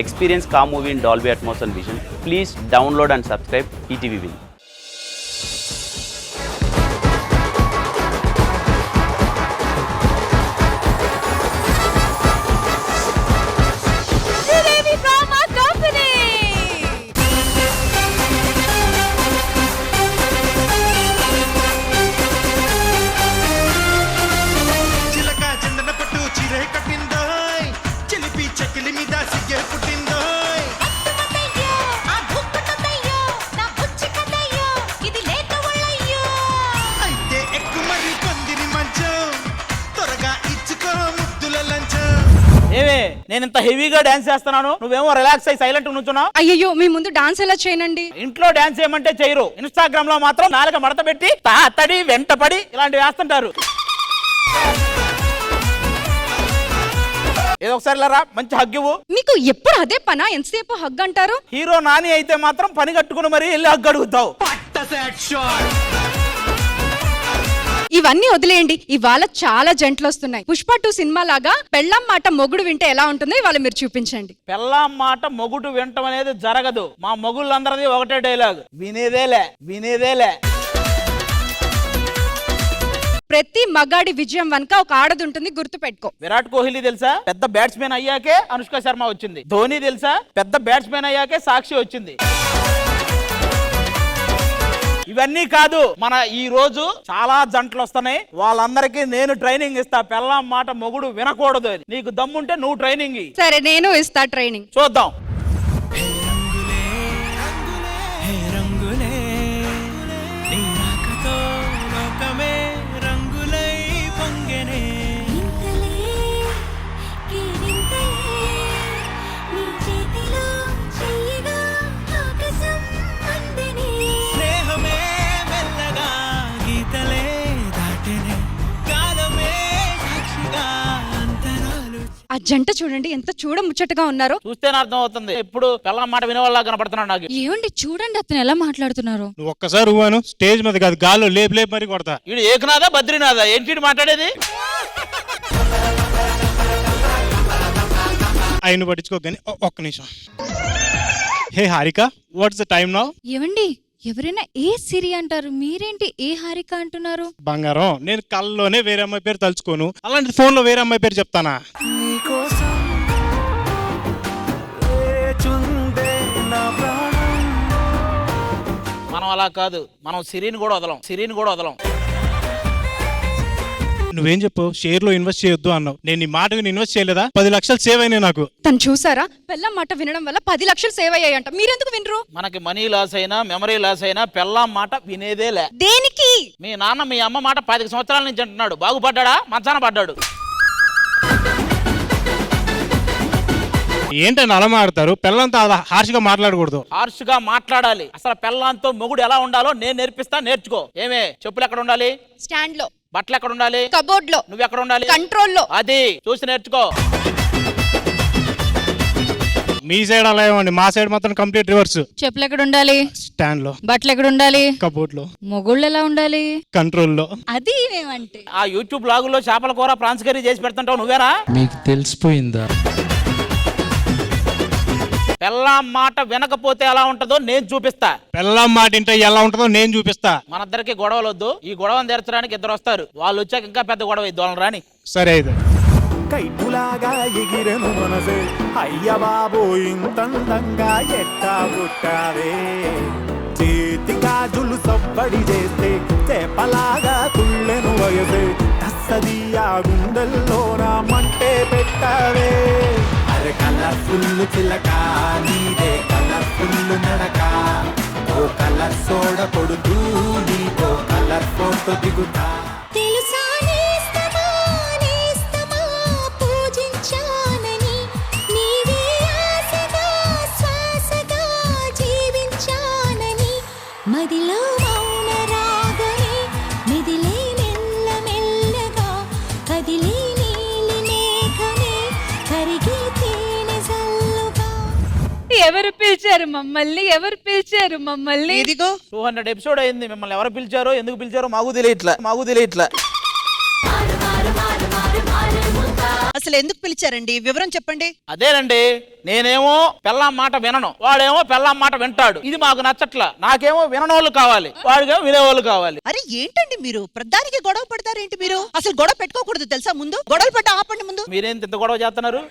Experience car movie in Dolby Atmos and Vision. Please download and subscribe ETV Win. నేను ఇంత హెవీగా dance చేస్తున్నాను, నువ్వేమో రిలాక్స్ అయ్యి సైలెంట్ నుంచున్నావు. అయ్యో మీ ముందు డాన్స్ ఎలా చేయనండి? ఇంట్లో డాన్స్ చేయమంటే చేయరు, ఇన్స్టాగ్రామ్ లో మాత్రం నాలుక మడత పెట్టి తాతడి వెంటపడి ఇలాంటివి వేస్తుంటారు. ఏదో ఒకసారి రా, మంచి హగ్ ఇవ్వు. మీకు ఎప్పుడు అదే పనా? ఎంతసేపు హగ్ అంటారు? హీరో నాని అయితే మాత్రం పని కట్టుకుని మరి వెళ్ళి హగ్ అడుగుతావు. ఇవన్నీ వదిలేయండి, ఇవాళ చాలా జంటలు వస్తున్నాయి. పుష్ప 2 సినిమా లాగా పెళ్ళాం మాట మొగుడు వింటే ఎలా ఉంటుందో ఇవాళ మీరు చూపించండి. పెళ్ళాం మాట మొగుడు వింటం అనేది జరగదు. మా మొగుళ్ళందరిది ఒకటే డైలాగ్, వినేదేలే వినేదేలే. ప్రతి మగాడి విజయం వెనక ఒక ఆడది ఉంటుంది, గుర్తు పెట్టుకో. విరాట్ కోహ్లీ తెలుసా, పెద్ద బ్యాట్స్మెన్ అయ్యాకే అనుష్క శర్మ వచ్చింది. ధోని తెలుసా, పెద్ద బ్యాట్స్మెన్ అయ్యాకే సాక్షి వచ్చింది. ఇవన్నీ కాదు, మన ఈ రోజు చాలా జంటలు వస్తున్నాయి, వాళ్ళందరికీ నేను ట్రైనింగ్ ఇస్తా. పెళ్ళాం మాట మొగుడు వినకూడదు. నీకు దమ్ముంటే నువ్వు ట్రైనింగ్. సరే, నేను ఇస్తా ట్రైనింగ్. చూద్దాం. ఆ జంట చూడండి ఎంత చూడముచ్చటగా ఉన్నారో. చూస్తేనే అర్థం అవుతుంది, ఎప్పుడు పెళ్ళాం మాట వినేవాళ్ళ కనపడుతున్నాడు నాకు. ఏమండి చూడండి అతను ఎలా మాట్లాడుతున్నారు. నువ్వు ఒక్కసారి ఊవాను, స్టేజ్ మీద కాదు గాల్లో లేపు లేపు మరి కొడతా. వీడు ఏకనాథా బద్రీనాథా ఏంటి మాట్లాడేది? ఆయన పట్టించుకోగానే ఒక్క నిమిషం. Hey Harika, what's the time now? ఏమండి ఎవరైనా ఏ సిరి అంటారు, మీరేంటి ఏ హారిక అంటున్నారు? బంగారం, నేను కళ్ళలోనే వేరే అమ్మాయి పేరు తలుచుకోను, అలాంటి ఫోన్ లో వేరే అమ్మాయి పేరు చెప్తానా? మనం అలా కాదు, మనం సిరిని కూడా వదలం, సిరిని కూడా వదలం. నువ్వేం చెప్పు, షేర్ లో ఇన్వెస్ట్ చేయొద్దు అన్నావు. నేను ఈ మాట విని ఇన్వెస్ట్ చేయలేదా? 10 లక్షలు సేవ్ అయినాయి నాకు. తను చూసారా, పెళ్ళాం మాట వినడం వల్ల 10 లక్షలు సేవ్ అయ్యాయంట. మీరెందుకు వినరు? మనకి మనీ లాస్ అయినా మెమరీ లాస్ అయినా పెళ్ళాం మాట వినేదేలే. దేనికి? మీ నాన్న మీ అమ్మ మాట 10 సంవత్సరాల నుంచి అంటున్నాడు, బాగుపడ్డా మంచాన పడ్డాడు. ఏంటని అలా మాట్లాడతారు? పెళ్ళంతా హార్ష్గా మాట్లాడకూడదు. హార్ష్గా మాట్లాడాలి. అసలు పెళ్ళంతో మొగుడు ఎలా ఉండాలో నేను నేర్పిస్తా, నేర్చుకో. ఏమే, చెప్పులు ఎక్కడ ఉండాలి? స్టాండ్ లో. బట్టలు ఎక్కడ ఉండాలి? కబోర్డ్ లో. నువ్వు ఎక్కడ ఉండాలి? కంట్రోల్ లో. అది చూసి నేర్చుకో. మీ సైడ్ అలా ఏమండి, మా సైడ్ మాత్రం కంప్లీట్ రివర్స్. చెప్పులు ఎక్కడ ఉండాలి? స్టాండ్ లో. బట్టలు ఎక్కడ ఉండాలి? కబోర్డ్ లో. మొగుళ్ళు ఎలా ఉండాలి? కంట్రోల్ లో. అది ఏమంటే ఆ యూట్యూబ్ బ్లాగుల్లో చేపల కూర ప్రాన్స్ కర్రీ చేసి పెడుతుంటావు నువ్వేనా? మీకు తెలిసిపోయిందా? పెళ్ళాం మాట వినకపోతే ఎలా ఉంటుందో నేను చూపిస్తా. పెళ్ళాం మాట ఇంటే ఎలా ఉంటుందో నేను చూపిస్తా. మనిద్దరికి గొడవలు వద్దు, ఈ గొడవను తీర్చడానికి ఇద్దరు వస్తారు. వాళ్ళు వచ్చాక ఇంకా పెద్ద గొడవ ఇద్దాం రాని. సరే అయితే. కైపులాగా ఎగిరెను మనసే, అయ్య బాబో ఇంతందంగా ఎట్టా పుట్టావే. చేతి గాజులు సవ్వడి చేస్తే చేపలాగా తుళ్ళెను వయసే, తస్సదియా గుండెల్లోన మంటే పెట్టావే. అరే కలర్ఫుల్ చిలక నీదే కలర్ఫుల్ నడక, ఓ కలర్ సోడ కొడుతూ నీతో కలర్ ఫోటో దిగుతా. మదిలో మౌన రాగమే మిదిలే మెల్ల మెల్లగా, కదిలే నీలి మేఘమే కరిగి తేనె జల్లుగా. ఎవరు పిలిచారు మమ్మల్ని? ఎవరు పిలిచారు మమ్మల్ని? ఇదిగో 200 ఎపిసోడ్ అయింది, మిమ్మల్ని ఎవరు పిలిచారో ఎందుకు పిలిచారో మాకు తెలియట్లా. అసలు ఎందుకు పిలిచారండి? వివరం చెప్పండి. అదేనండి, నేనేమో పెళ్ళాం మాట వినను, వాడేమో పెళ్ళాం మాట వింటాడు. ఇది మాకు నచ్చట్లా. నాకేమో విననోళ్ళు కావాలి, వాడికేమో వినేవాళ్ళు కావాలి. అరే ఏంటండి మీరు ప్రధానికి గొడవ పడతారేంటి? మీరు అసలు గొడవ పెట్టుకోకూడదు తెలుసా? ముందు గొడవలు పట్ట ఆపండి ముందు. మీరేం ఇంత గొడవ చేస్తున్నారు?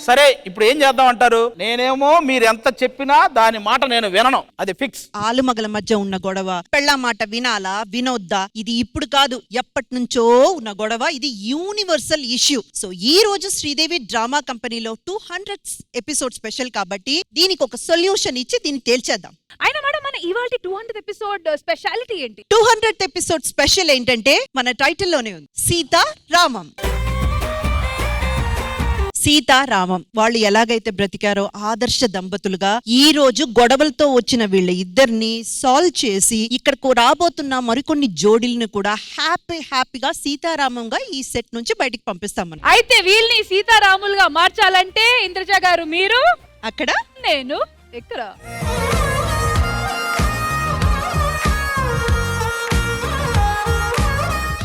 సరే, ఇప్పుడు ఏం చేద్దాం అంటారు? నేనేమో మీరు ఎంత చెప్పినా దాని మాట నేను వినను, అది ఫిక్స్. ఆలుమగల మధ్య ఉన్న గొడవ పెళ్ళాం మాట వినాలా వినొద్దా? ఇది ఇప్పుడు కాదు, ఎప్పటి నుంచో ఉన్న గొడవ. ఇది యూనివర్సల్ ఇష్యూ. సో ఈ రోజు శ్రీదేవి డ్రామా కంపెనీలో 200 ఎపిసోడ్ స్పెషల్ కాబట్టి దీనికి ఒక సొల్యూషన్ ఇచ్చి దీన్ని తేల్చేద్దాం. అయినా మేడం, మన ఇవాల్టి 200th ఎపిసోడ్ స్పెషాలిటీ ఏంటి? 200th ఎపిసోడ్ స్పెషల్ ఏంటంటే మన టైటిల్లోనే ఉంది, సీతారామం. సీతారామం వాళ్ళు ఎలాగైతే బ్రతికారో ఆదర్శ దంపతులుగా ఈ రోజు గొడవలతో వచ్చిన వీళ్ళ ఇద్దరిని సాల్వ్ చేసి ఇక్కడకు రాబోతున్న మరికొన్ని జోడీలను కూడా హ్యాపీగా సీతారామంగా ఈ సెట్ నుంచి బయటికి పంపిస్తామని. అయితే వీళ్ళని సీతారాములుగా మార్చాలంటే ఇంద్రజ గారు మీరు అక్కడ, నేను ఇక్కడ.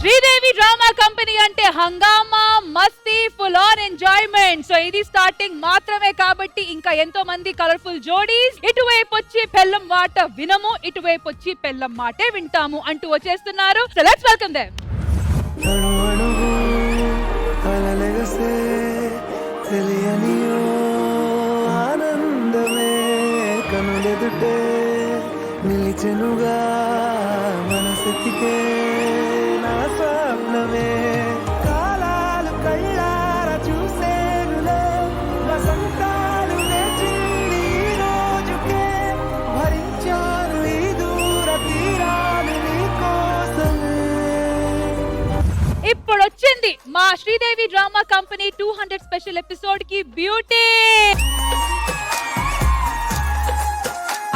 శ్రీదేవి డ్రామా కంపెనీ అంటే హంగామా, మస్తీ, ఫుల్ ఆన్ ఎంజాయ్మెంట్. సో ఇది స్టార్టింగ్ మాత్రమే కాబట్టి ఇంకా ఎంతో మంది కలర్ఫుల్ జోడీస్ ఇటువైపు వచ్చి పెళ్ళం మాట వినము, ఇటువైపు వచ్చి పెళ్ళం మాటే వింటాము అంటూ వచ్చేస్తున్నారు. So let's welcome them. తెలియనియో ఆనందమే కనులెదుటే నిలిచెనుగా మనసెతికే నా స్వప్నమే కాలాలు కళ్ళార చూసేనులే వసంతాలు నేర్చింది ఈ రోజుకే భరించాను ఈ దూర తీరాలు నీ కోసమే. ఇప్పుడు వచ్చింది మా Sridevi drama company 200 special episode కి బ్యూటీ.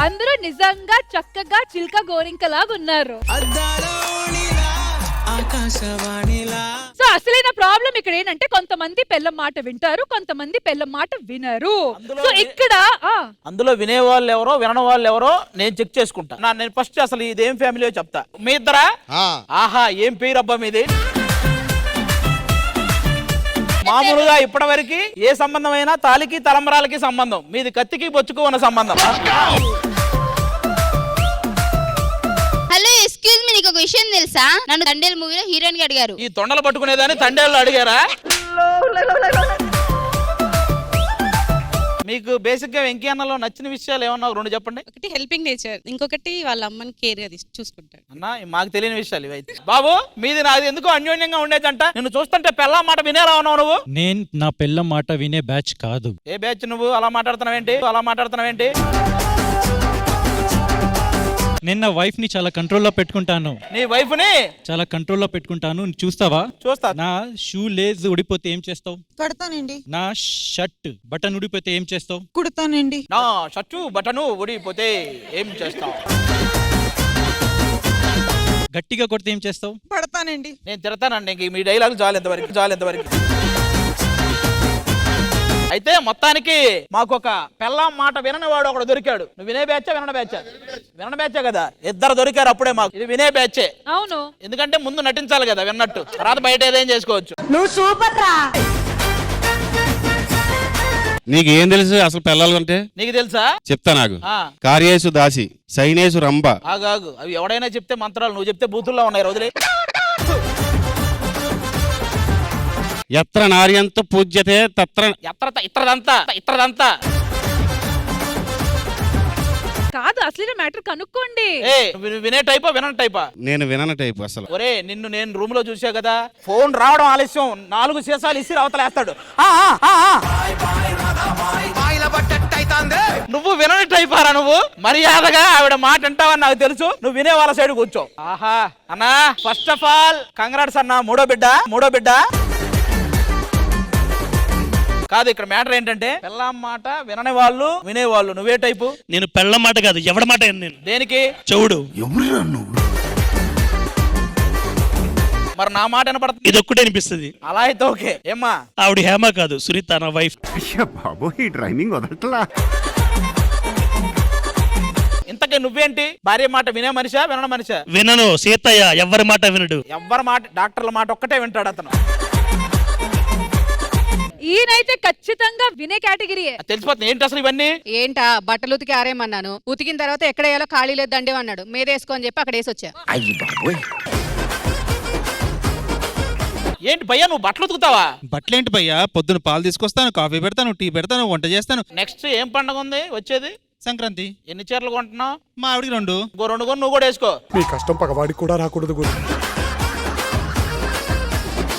అందరూ నిజంగా చక్కగా చిల్క గోరింకలాగా ఉన్నారు. సో అసలైన ప్రాబ్లం ఇక్కడ ఏంటంటే కొంతమంది పెళ్ళం మాట వింటారు, కొంతమంది పెళ్ళం మాట వినరు. సో ఇక్కడ అందులో వినేవాళ్ళు ఎవరో వినని వాళ్ళు ఎవరో నేను చెక్ చేసుకుంటా. నేను ఫస్ట్ అసలు ఇదేం ఫ్యామిలీ చెప్తా. మీ ఇద్దరా? ఆహా, ఏం పేరు అబ్బా మీది? మామూలుగా ఇప్పటి వరకు ఏ సంబంధం అయినా తాలికి తలంబరాలకి సంబంధం, మీది కత్తికి బొచ్చుకు ఉన్న సంబంధం. హలో, ఎక్స్క్యూజ్ మీ, నీకు ఒక విషయం తెలుసా? నన్ను తండేల్ మూవీలో హీరోయిన్ గా అడిగారు. ఈ తొండలు పట్టుకునేదాన్ని తండేళ్ళు అడిగారా? మీకు బేసిక్ గా వెంకీ అన్నలో నచ్చిన విషయాలు ఏమన్నా రెండు చెప్పండి. ఒకటి హెల్పింగ్ నేచర్, ఇంకొకటి వాళ్ళ అమ్మని కేర్ గా చూసుకుంటాడు. అన్న, మాకు తెలియని విషయాలు ఇవైతే. బాబు, మీది నాది ఎందుకు అన్యోన్యంగా ఉండేదంట? నిన్ను చూస్తుంటే పెళ్ళ మాట వినేలా ఉన్నావు నువ్వు. నేను నా పిల్ల మాట వినే బ్యాచ్ కాదు. ఏ బ్యాచ్ నువ్వు? అలా మాట్లాడుతున్నావేంటి? నేను నా వైఫ్ ని చాలా కంట్రోల్లో పెట్టుకుంటాను. నీ వైఫ్ ని చాలా కంట్రోల్లో పెట్టుకుంటాను. చూస్తావా? చూస్తా. నా షూ లేజ్ ఉడిపోతే ఏం చేస్తావు? కడతానండి. నా షర్ట్ బటన్ ఉడిపోతే ఏం చేస్తావు? కుడతానండి. నా షర్టు బటను ఊడిపోతే ఏం చేస్తావు? గట్టిగా కొడితే ఏం చేస్తావు? పడతానండి. నేను తిడతానండి. ఇంక మీ డైలాగ్ చాలు ఎంతవరకు. అయితే మొత్తానికి మాకు ఒక పెళ్ళాం మాట వినని వాడు ఒకడు దొరికాడు. నువ్వు వినే బ్యాచా వినని బ్యాచా కదా? ఇద్దరు దొరికారు అప్పుడే మాకు. ఇది వినే బ్యాచే. అవును, ఎందుకంటే ముందు నటించాలి కదా విన్నట్టు, తర్వాత బయట ఏదేం చేసుకోవచ్చు. నువ్వు సూపర్ రా. నీకు ఏం తెలుసు అసలు పిల్లలు అంటే? నీకు తెలుసా? చెప్తా. నాకు ఆ. కార్యేసు దాసి, సైనేసు రంభ. ఆగాగు, అవి ఎవడైనా చెప్తే మంత్రాలు, నువ్వు చెప్తే బూతుల్లో ఉన్నాయి. వదిలే. ఎత్ర నార్యంత పూజ్యతే తత్ర ఇత్రదంతా కాదు, అసలైన మ్యాటర్ కనుక్కోండి. వినే టైపా వినని టైపా? నేను వినని టైపు అసలు. ఒరే, నిన్ను నేను రూమ్ లో చూసా కదా, ఫోన్ రావడం ఆలస్యం, 4 సీసాలు ఇసి అవతలేస్తాడు. నువ్వు వినని టైపారా? నువ్వు మర్యాదగా ఆవిడ మాట అంటావని నాకు తెలుసు. నువ్వు వినే వాళ్ళ సైడ్ కూర్చో. ఆహా అన్నా, ఫస్ట్ ఆఫ్ ఆల్ కంగ్రాట్స్ అన్నా, మూడో బిడ్డ. కాదు, ఇక్కడ మ్యాటర్ ఏంటంటే పెళ్ళాం మాట వినని వాళ్ళు వినేవాళ్ళు. నువ్వే టైపు? నేను పెళ్ళం మాట కాదు, ఎవడ మాట. నేను దేనికి? చెవుడు. మరి నా మాట వినపడుతుంది. ఇది ఒక్కటే అనిపిస్తుంది. అలా అయితే ఓకే. ఏమ్మా? ఆవిడ హేమ కాదు, సునీత నా వైఫ్. బాబు, ఈ డ్రైనింగ్ వదలట్లా. ఇంతకీ ఇంతకీ నువ్వేంటి భార్య మాట వినే మనిషా వినని మనిషా? వినను సీతయ్య, ఎవరి మాట వినడు. ఎవ్వరి మాట, డాక్టర్ల మాట ఒక్కటే వింటాడు అతను. ఈయనైతే ఖచ్చితంగా వినే కేటగిరీయే. తెలిసిపోతుంది ఏంటి అసలు ఇవన్నీ. ఏంటా బట్టలు ఉతికి ఆరేమన్నాను, ఉతికిన తర్వాత ఎక్కడ వేయాలో ఖాళీ లేదు దండే అన్నాడు, మీదేసుకో అని చెప్పి అక్కడ వేసి వచ్చా. ఏంటి భయ్యా నువ్వు బట్టలు ఉతుకుతావా? బట్టలేంటి భయ్యా, పొద్దున పాలు తీసుకొస్తాను, కాఫీ పెడతాను, టీ పెడతాను, వంట చేస్తాను. నెక్స్ట్ ఏం పండుగ ఉంది వచ్చేది? సంక్రాంతి. ఎన్ని చీరలు కొంటున్నావు? మా ఆవిడికి 2. ఇంకో 2 కొని నువ్వు కూడా వేసుకో. మీ కష్టం పగవాడికి కూడా రాకూడదు గురు.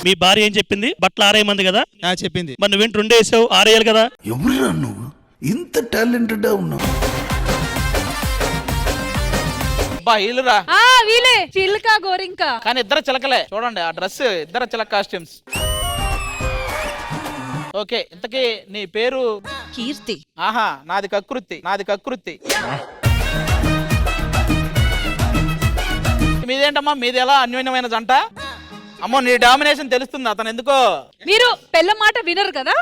మీ భార్య ఏం చెప్పింది? బట్టలు ఆరేయమంది కదా. చెప్పింది. మరి నువ్వేంటి 2 వేసావు, ఆరేయాలి కదా. ఎవరురా నువ్వు ఇంత టాలెంటెడ్ ఉన్నావు? అబ్బా వీలురా. వీలే చిల్క గోరింక. కానీ ఇద్దరు చిలకలే. చూడండి ఆ డ్రెస్, ఇద్దరు చిలక కాస్ట్యూమ్స్. ఓకే, ఇంతకీ నీ పేరు? కీర్తి. ఆహా, నాది కకృతి, నాది కకృతి. మీదేంటమ్మా, మీది ఎలా అన్యోన్యమైన జంట? అమ్మో నీ డామినేషన్ తెలుస్తుంది. అతను ఎందుకో. మీరు పెళ్ళ మాట వినరు కదా.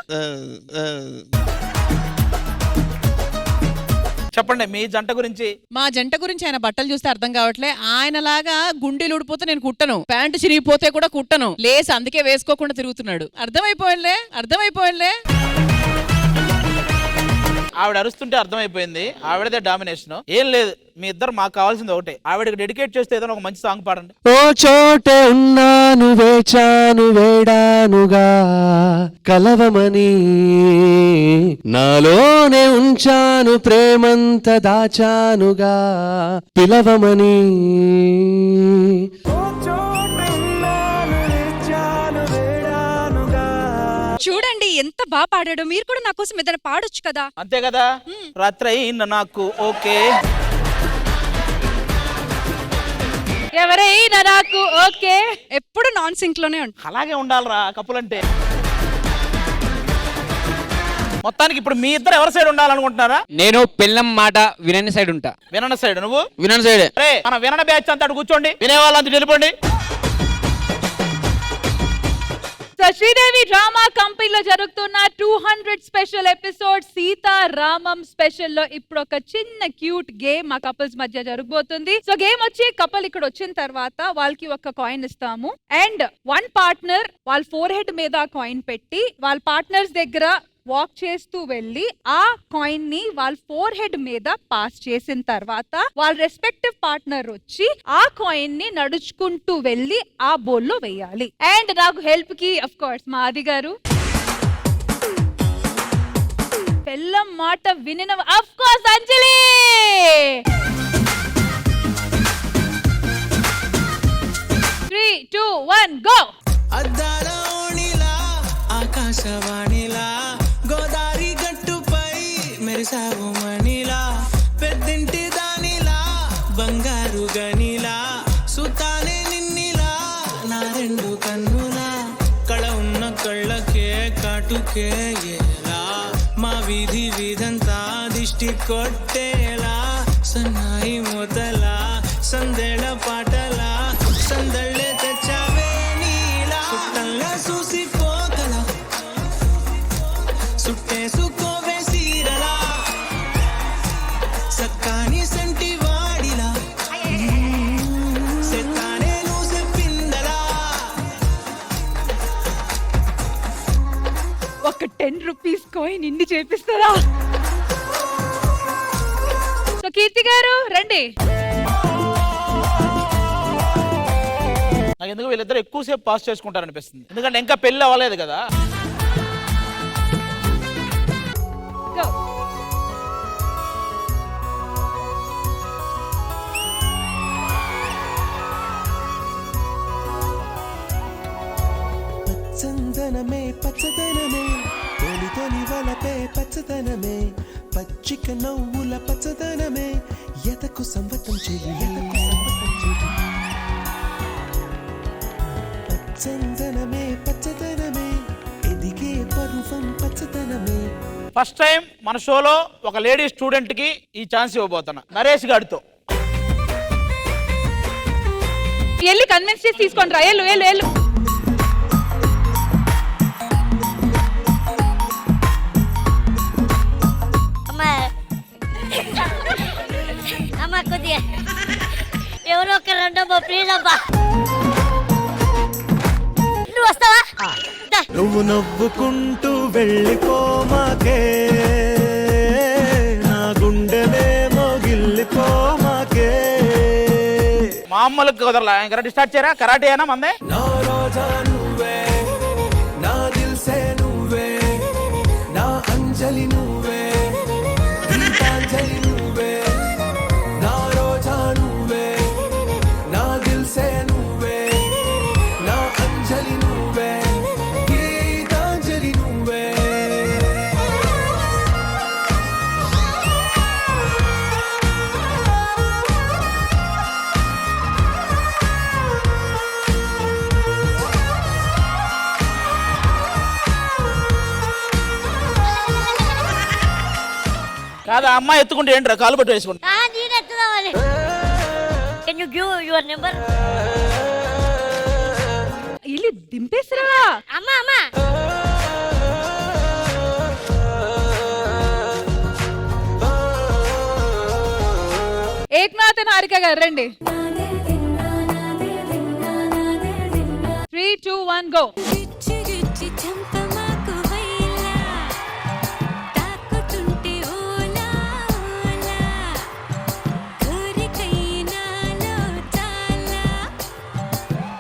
చెప్పండి మీ జంట గురించి. మా జంట గురించి ఆయన బట్టలు చూస్తే అర్థం కావట్లే. ఆయనలాగా గుండెలు ఊడిపోతే నేను కుట్టను, ప్యాంటు చిరిగిపోతే కూడా కుట్టను, లేస్ అందుకే వేసుకోకుండా తిరుగుతున్నాడు. అర్థమైపోయిందిలే. ఆవిడ అరుస్తుంటే అర్థమైపోయింది ఆవిడదే డామినేషన్. ఏం లేదు, మీ ఇద్దరు మాకు కావాల్సింది ఒకటే. ఆవిడకి డెడికేట్ చేస్తే ఏదైనా ఒక మంచి సాంగ్ పాడండి. ఓ చోటే ఉన్నాను వేచాను వేడానుగా కలవమని, నాలోనే ఉంచాను ప్రేమంత దాచానుగా పిలవమని. చూడండి ఎంత బాగా పాడాడు. మీరు కూడా నా కోసం ఏదైనా పాడొచ్చు కదా. అంతే కదా. రాత్రి అయిన నాకు ఓకే, ఎవరైనా నాకు ఓకే. ఎప్పుడు నాన్ సింక్ లోనే ఉంటా. అలాగే ఉండాలిరా కప్పులంటే. మొత్తానికి ఇప్పుడు మీ ఇద్దరు ఎవరి సైడ్ ఉండాలనుకుంటున్నారా? నేను పిల్లం మాట వినని సైడ్ ఉంటా. వినన సైడ్. నువ్వు వినని సైడ్. అరే మన వినన బ్యాచ్ అంతా అటు కూర్చోండి, వినే వాళ్ళంతా వెళ్ళిపోండి. సో శ్రీదేవి డ్రామా కంపెనీలో జరుగుతున్న 200 స్పెషల్ ఎపిసోడ్ సీతారామం స్పెషల్ లో ఇప్పుడు ఒక చిన్న క్యూట్ గేమ్ మా కపుల్స్ మధ్య జరగబోతుంది. సో గేమ్ వచ్చి కపుల్ ఇక్కడ వచ్చిన తర్వాత వాళ్ళకి ఒక కాయిన్ ఇస్తాము అండ్ వన్ పార్ట్నర్ వాళ్ళ ఫోర్ హెడ్ మీద కాయిన్ పెట్టి వాళ్ళ పార్ట్నర్స్ దగ్గర వాక్ చేస్తూ వెళ్ళి ఆ కాయిన్ ని వాళ్ళ ఫోర్ హెడ్ మీద పాస్ చేసిన తర్వాత వాళ్ళ రెస్పెక్టివ్ పార్ట్నర్ వచ్చి ఆ కాయిన్ ని నడుచుకుంటూ వెళ్ళి ఆ బోల్లో వేయాలి. అండ్ నాకు హెల్ప్ కి ఆఫ్ కోర్స్ మా ఆది గారు. పెళ్ళం మాట వినిన of course Anjali. Three two one go. ఆకాశవాణిలా గోదారి గట్టుపై మెరిసావు మణిలా, పెద్దింటి దానిలా బంగారు గనిలా, సుతానే నిన్నిలా నా రెండు కన్నులా, కళ ఉన్న కళ్ళకే కాటుకే ఎలా, మా వీధి వీధంతా దిష్టి కొట్టేలా, సన్నాయి మొదలా సందేళ పాటలా సందళ్ళే తెచ్చావే నీలా, సుట్టంలా చూసిపోగల సుట్టేసుకోవే సీరలా, సక్కాని సంటి వాడిలా సెత్తానే నువ్వు చెప్పిందలా. ఒక 10 రూపీస్ కాయిన్ ఇన్ని చేపిస్తారా? సో కీర్తి గారు రండి. నాకు ఎందుకు వీళ్ళిద్దరు ఎక్కువసేపు పాస్ చేసుకుంటారనిపిస్తుంది, ఎందుకంటే ఇంకా పెళ్లి అవ్వలేదు కదా. Go. పచ్చందనమే పచ్చదనమే తొలి తొలి వలపే పచ్చదనమే, పచ్చిక నవ్వుల పచ్చదనమే ఎతకు సంవతం చెయ్యి పచ్చందనమే పచ్చదనమే ఎదిగే పరువం పచ్చదనమే. ఫస్ట్ టైం మన షోలో ఒక లేడీ స్టూడెంట్ కి ఈ ఛాన్స్ ఇవ్వబోతున్నా, నరేష్ గారితో. వెళ్ళి కన్విన్స్ చేసి తీసుకోండి రా. వెళ్ళు వెళ్ళు వెళ్ళు. అమ్మ ప్లీజ్ అబ్బా నువ్వు వస్తావా నువ్వు నవ్వుకుంటూ వెళ్ళిపోమాకే నా గుండెలేమో గిల్లిపోమాకే. మామూలు కుదరలా కరాటే స్టార్ట్ చేయరా? కరాటే అయినా మందే. నా రోజా నువ్వే, నా దిల్సే నువ్వే, నా అంజలి నువ్వే, గీతాంజలి నువ్వే. నా రోజా నువ్వే, నా దిల్సే నువ్వే, నా అంజలి నువ్వే, గీతాంజలి నువ్వే. కాదు ఆ అమ్మాయి ఎత్తుకుంటే ఏంట్రా కాలు పట్టు వేసుకుంటా? నేను ఎత్తుదామని. Can you give your number? ఇల్లు దింపేసిరా. అమ్మా అమ్మా ఏక్నాథ్ అండ్ హారిక గారు రండి. 3, 2, 1 గో. గిచ్చి గిచ్చి చంపమాకు వైలా తాకుతుంటే ఓలా ఓలా కోరికైనాలో చాలా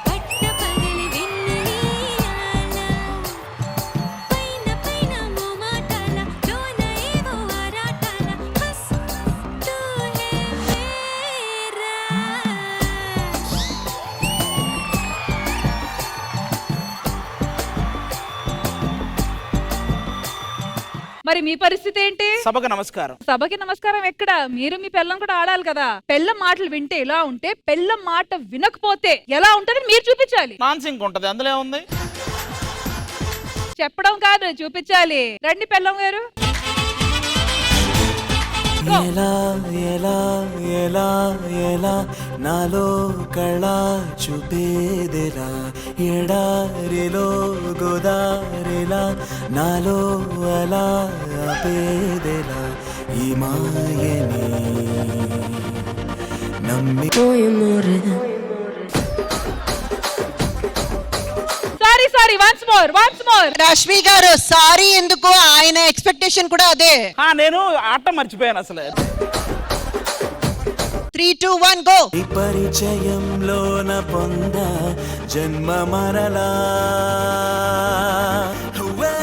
పట్ట పగలి వెన్నెలీయాల పైన పైన మోమాటాల లోన ఏవో ఆరాటాల బస్ తూ హే మేరా. మరి మీ పరిస్థితి ఏంటి? సభకు నమస్కారం. సభకి నమస్కారం ఎక్కడ? మీరు మీ పెళ్ళం కూడా ఆడాలి కదా. పెళ్ళం మాటలు వింటే ఎలా ఉంటే, పెళ్ళం మాట వినకపోతే ఎలా ఉంటది మీరు చూపించాలి. నాన్సింగ్ ఉంటది, అందులో ఉంది. చెప్పడం కాదు, చూపించాలి. రండి పెళ్ళం గారు. ఎలా ఎలా ఎలా ఎలా నాలో కళ చూపేదెలా ఎడారిలో గోదారిలా నాలో అలా ఆపేదెలా ఈ మాయని నమ్మిపోయే. Sorry once more. రష్మి గారు సారీ ఎందుకు? ఆయన ఎక్స్పెక్టేషన్ కూడా అదే. నేను ఆట మర్చిపోయాను అసలు. 3, 2, 1 గో. ఈ పరిచయంలోన పొంద జన్మ మరలా హువే,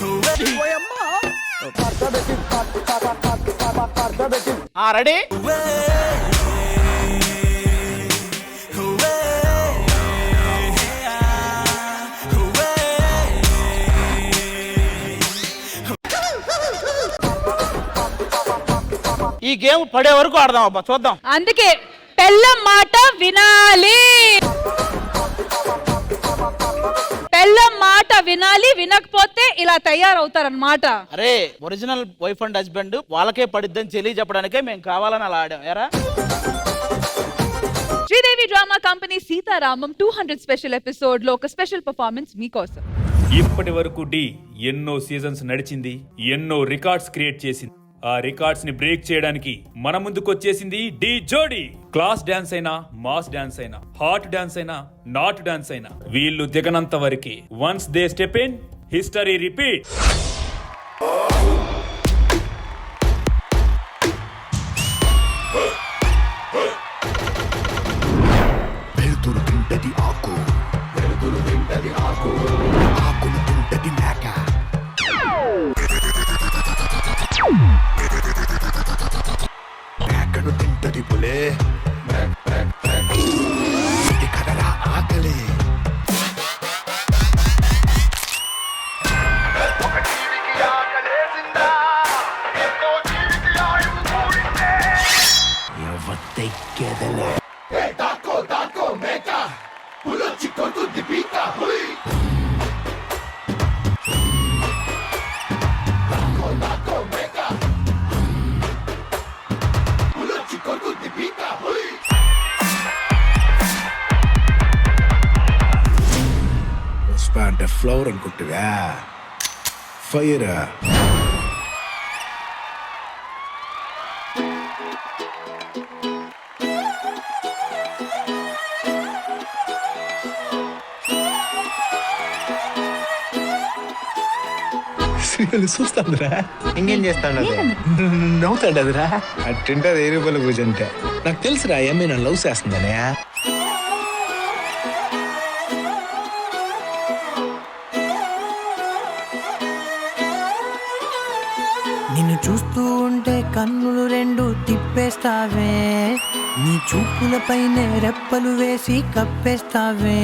హువే. రెడీ? ఈ గేమ్ పడే వరకు ఆడదాం అబ్బా, చూద్దాం. అందుకే పెళ్ళం మాట వినాలి. పెళ్ళం మాట వినాలి. వినకపోతే ఇలా తయారవుతారన్నమాట. అరే ఒరిజినల్ వైఫ్ అండ్ హస్బెండ్ వాళ్ళకే పడిద్దని తెలియ చెప్పడానికే మేము కావాలని అలా ఆడాం. ఎరా Sridevi drama company Sitaramam 200 special episode లో ఒక స్పెషల్ పర్ఫార్మెన్స్ మీకోసం. ఇప్పటి వరకు డి ఎన్నో సీజన్స్ నడిచింది, ఎన్నో రికార్డ్స్ క్రియేట్ చేసింది. ఆ రికార్డ్స్ ని బ్రేక్ చేయడానికి మన ముందుకు వచ్చేసింది డి జోడీ. క్లాస్ డాన్స్ అయినా, మాస్ డాన్స్ అయినా, హాట్ డాన్స్ అయినా, నాట్ డాన్స్ అయినా వీళ్ళు దిగనంత వరకే. Once they step in, history repeat. వెలుతురు తింటది ఆకు, వెలుతురు తింటది ఆకు, ఆకును తింటది మేక. మేకను తింటది పులే, ఇది కదరా ఆకలి. ఎవత్తెక్కెదలే దాకో దాకో మేక పులొచ్చి కొడుతుంది పీక హుయ్. దాకో దాకో మేక పులొచ్చి కొడుతుంది పీక హుయ్. పుష్ప అంటే ఫ్లవర్ అనుకుంటుగా, ఫైర్. చూస్తాందిరా. ఇంకేం చేస్తాను నవ్వుతాడదిరా. అట్టుంటే 1000 రూపాయల పూజ అంటే. నాకు తెలుసురా ఏమీ నన్ను లవ్ చేస్తుందనే. నిన్ను చూస్తూ ఉంటే కన్నులు రెండు తిప్పేస్తావే, నీ చూపులపైనే రెప్పలు వేసి కప్పేస్తావే,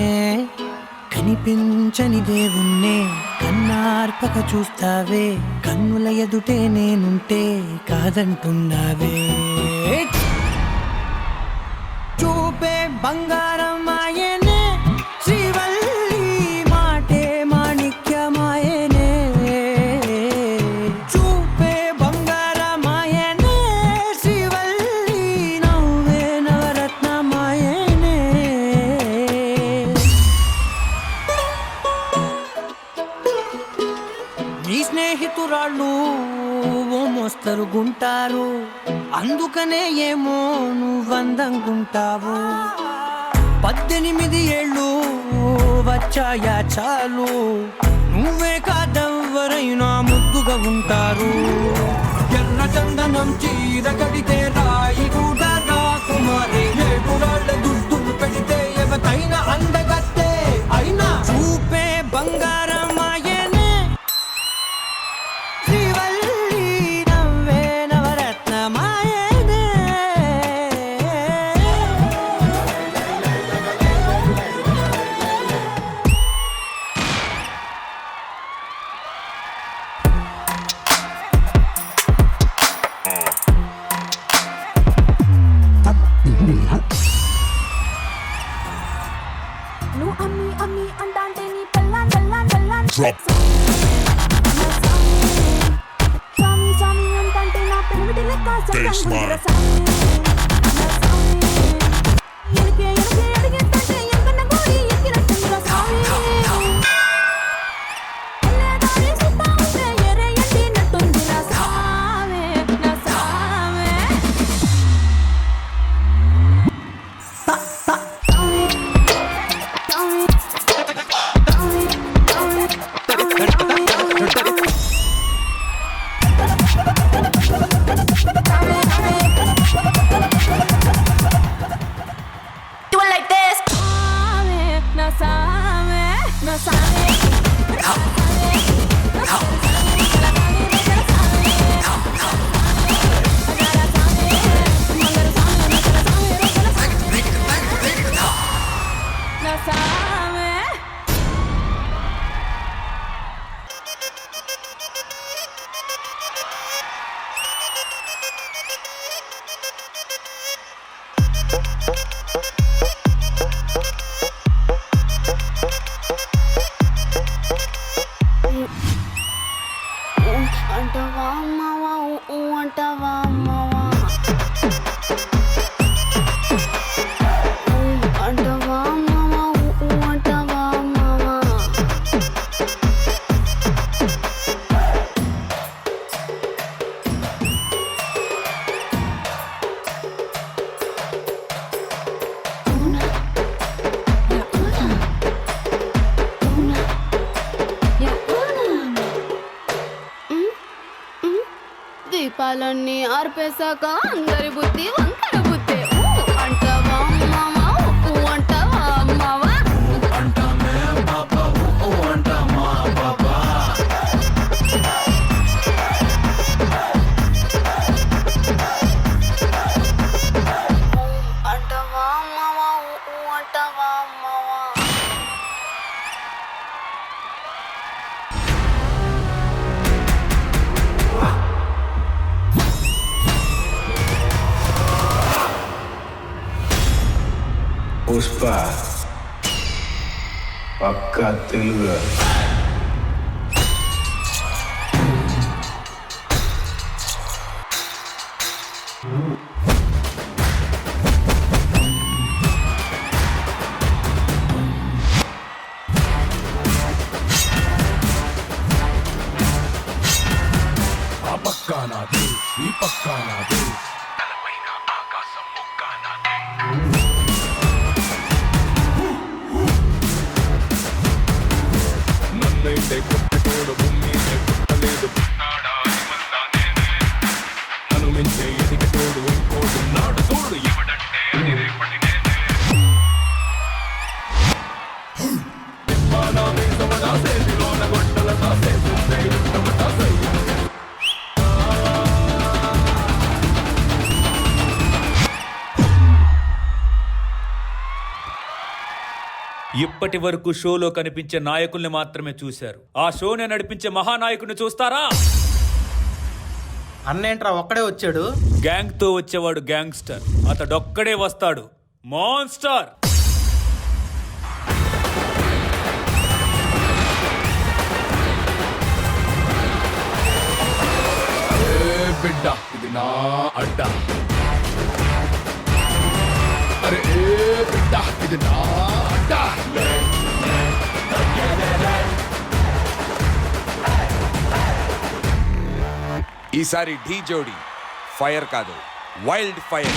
కనిపించని దేవుణ్ణే కన్నార్పక చూస్తావే, కన్నుల ఎదుటే నేనుంటే కాదంటున్నావే. చూపే బంగారం ఆయనే, శ్రీవల్లి మాటే మాణిక్యమాయనే. చూపే బంగారమాయనే, శ్రీవల్లి నవ్వే నవరత్నమాయనే. నీ స్నేహితురాళ్ళు ఓ మోస్తరు గుంటారు, అందుకనే ఏమో నువ్వందంగుంటావు. 18 ఏళ్ళు వచ్చాయా చాలు, నువ్వే కాదెవ్వరైనా ముద్దుగా ఉంటారు. ఎర్ర చందనం చీర కడితే రాయి కూడా రాకుమారి, 7 రాళ్ళ దుద్దులు పెడితే ఎవతైనా అందగత్తే. అయినా చూపే బంగారమాయనే, శ్రీవల్లి నవ్వే నవరత్నమాయనే. నువ్వు అమ్మి అమ్మి అంటాంటే నీ పెళ్ళాం పెళ్ళాం పెళ్ళాం స్వామి స్వామి అంటాంటే నా పెళ్ళిటి లెక్క సంగంగుందిర స్వామి. ఎనకే ఎనకే అడిగేంతంటే ఎంకన్న గోడి ఎక్కినట్టుందిర స్వామి. ఎల్లేదారి సుత్తా ఉంటే ఎరే ఎండినట్టుందిర స్వామి నా స్వామి. Do it like this. Na sabe, na sabe. అంటవా అమ్మవా అంటవా అమ్మవా, అంటవా అమ్మవా అంటవా అమ్మవా. దీపాలన్నీ ఆర్పేశాక అందరి బుద్ధి వంకర బుద్ధి. అంటావా అమ్మవా అంటావా అమ్మవా. అంటావా అమ్మవా అంటావా అమ్మవా. పుష్ప పక్కా తెలుగు. ఆ పక్కా నాది, ఈ పక్కా నాది, తలపైన ఆకాశం ముక్కా నాది. నన్నైతే కొట్టోడు భూమి కొట్టలేదు, ఇప్పటి వరకు షోలో కనిపించే నాయకుల్ని మాత్రమే చూశారు. ఆ షోనే నడిపించే మహానాయకుడిని చూస్తారా? అన్నేంట్రా ఒక్కడే వచ్చాడు? గ్యాంగ్ తో వచ్చేవాడు గ్యాంగ్స్టర్, అతడొక్కడే వస్తాడు మాన్స్టర్. బిడ్డ ఇది నా అడ్డ, అరే బిడ్డ ఇది నా అడ్డ. ఈసారి ఢీ జోడి ఫైర్ కాదు, wild fire.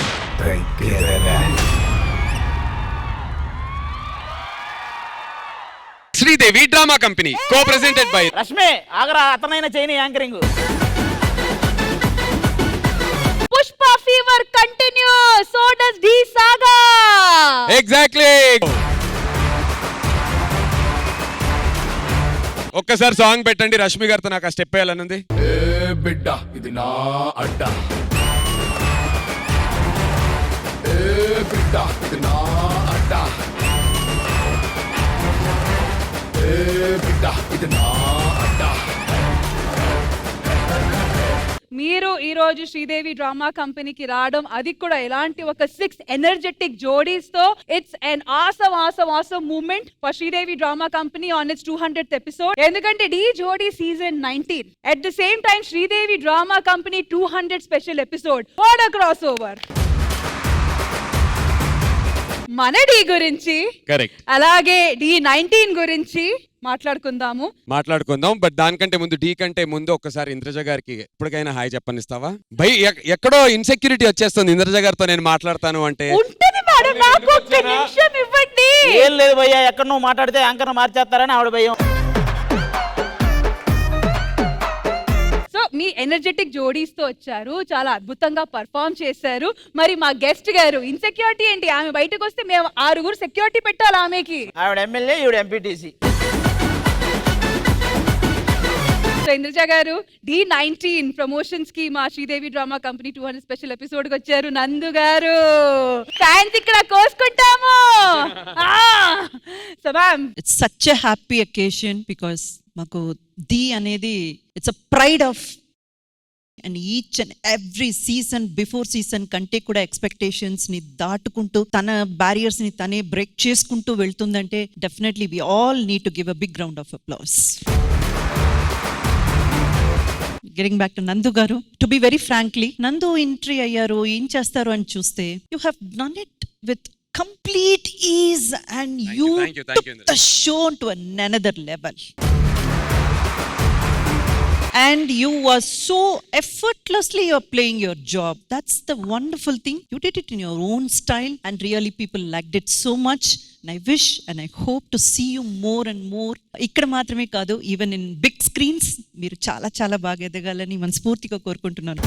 Sridevi drama company co presented by Rashmi ఆగరా, అతనైనా చేయని anchoring. Pushpa fever continue, so does the saga. Exactly. ఒక్కసారి సాంగ్ పెట్టండి, రష్మి గారితో నాకు ఆ స్టెప్ వేయాలనుంది. ఏ బిడ్డ ఇది నా అడ్డ, ఏ బిడ్డ ఇది నా అడ్డ, ఏ బిడ్డ ఇది నా అడ్డ. మీరు ఈ రోజు శ్రీదేవి డ్రామా కంపెనీకి రావడం, అది కూడా ఎలాంటి ఒక 6 ఎనర్జెటిక్ జోడీస్ తో, it's an awesome moment for Sridevi drama company on its 200th episode. ఎందుకంటే Dhee Jodi season 19 at the same time Sridevi drama company 200 special episode. What a cross over. మన డి గురించి, కరెక్ట్, అలాగే D19 గురించి మాట్లాడుకుందాము. బట్ దానికంటే ముందు ఢీ కంటే ముందు ఒక్కసారి ఇంద్రజ గారికి ఎప్పటికైనా హాయ్ చెప్పనిస్తావా? భయ్ ఎక్కడో ఇన్సెక్యూరిటీ వచ్చేస్తుంది ఇంద్రజ గారితో నేను మాట్లాడతాను అంటే. ఉంటుంది మేడం, నాకు ఒక్క నిమిషం ఇవ్వండి. ఏం లేదు భయ్యా, ఎక్కడ నువ్వు మాట్లాడితే యాంకర్ మార్చేస్తారని ఆవిడ భయం. సో మీ ఎనర్జెటిక్ జోడీస్ తో వచ్చారు, చాలా అద్భుతంగా పర్ఫామ్ చేశారు. మరి మా గెస్ట్ గారు ఇన్సెక్యూరిటీ ఏంటి? ఆమె బయటకు వస్తే మేము 6 సెక్యూరిటీ పెట్టాలి ఆమెకి. ఆవిడ ఎమ్మెల్యే, ఈవిడ ఎంపీటీసీ. సో ఇంద్రజ గారు, D19 ప్రమోషన్స్ కి మా Sridevi drama company 200 special episode కి వచ్చారు. నందు గారు ఫ్యాన్స్ ఇక్కడ కోసుకుంటాము. So ma'am, it's such a happy occasion because మాకు ది అనేది it's a pride of, and each and every season before season కంటే కూడా ఎక్స్పెక్టేషన్స్ ని దాటుకుంటూ తన బ్యారియర్స్ ని తనే బ్రేక్ చేసుకుంటూ వెళ్తుందంటే definitely we all need to give a big round of applause. Getting back to Nandu గారు, to be very frankly, Nandu entry అయ్యారు, ఏం చేస్తారు అని చూస్తే you have done it with complete ease and you took the show to another level. And you were so effortlessly you're playing your job. That's the wonderful thing. You did it in your own style and really people liked it so much. And I wish and I hope to see you more and more. ikkada maatrame kaadu, even in big screens మీరు చాలా చాలా బాగా ఎదగాలని మనస్ఫూర్తిగా కోరుకుంటున్నాను.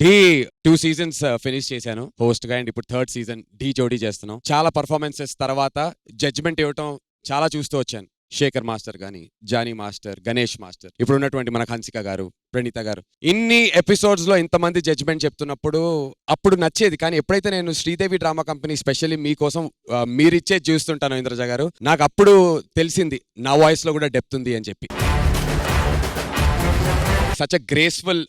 ఢీ 2 seasons finish చేశాను host గా, and ఇప్పుడు 3rd season ఢీ జోడీ చేస్తున్నాం. చాలా పర్ఫార్మెన్సెస్ తర్వాత జడ్జ్మెంట్ ఇవ్వటం చాలా చూస్తూ వచ్చాను. శేఖర్ మాస్టర్ గాని, జానీ మాస్టర్, గణేష్ మాస్టర్, ఇప్పుడు ఉన్నటువంటి మన హన్సిక గారు, ప్రణీత గారు, ఇన్ని ఎపిసోడ్స్ లో ఇంతమంది జడ్జ్మెంట్ చెప్తున్నప్పుడు అప్పుడు నచ్చేది. కానీ ఎప్పుడైతే నేను శ్రీదేవి డ్రామా కంపెనీ స్పెషల్లీ మీకోసం మీరిచ్చే చూస్తుంటాను ఇంద్రజ గారు, నాకు అప్పుడు తెలిసింది నా వాయిస్ లో కూడా డెప్త్ ఉంది అని చెప్పి. సచ్ అ గ్రేస్ఫుల్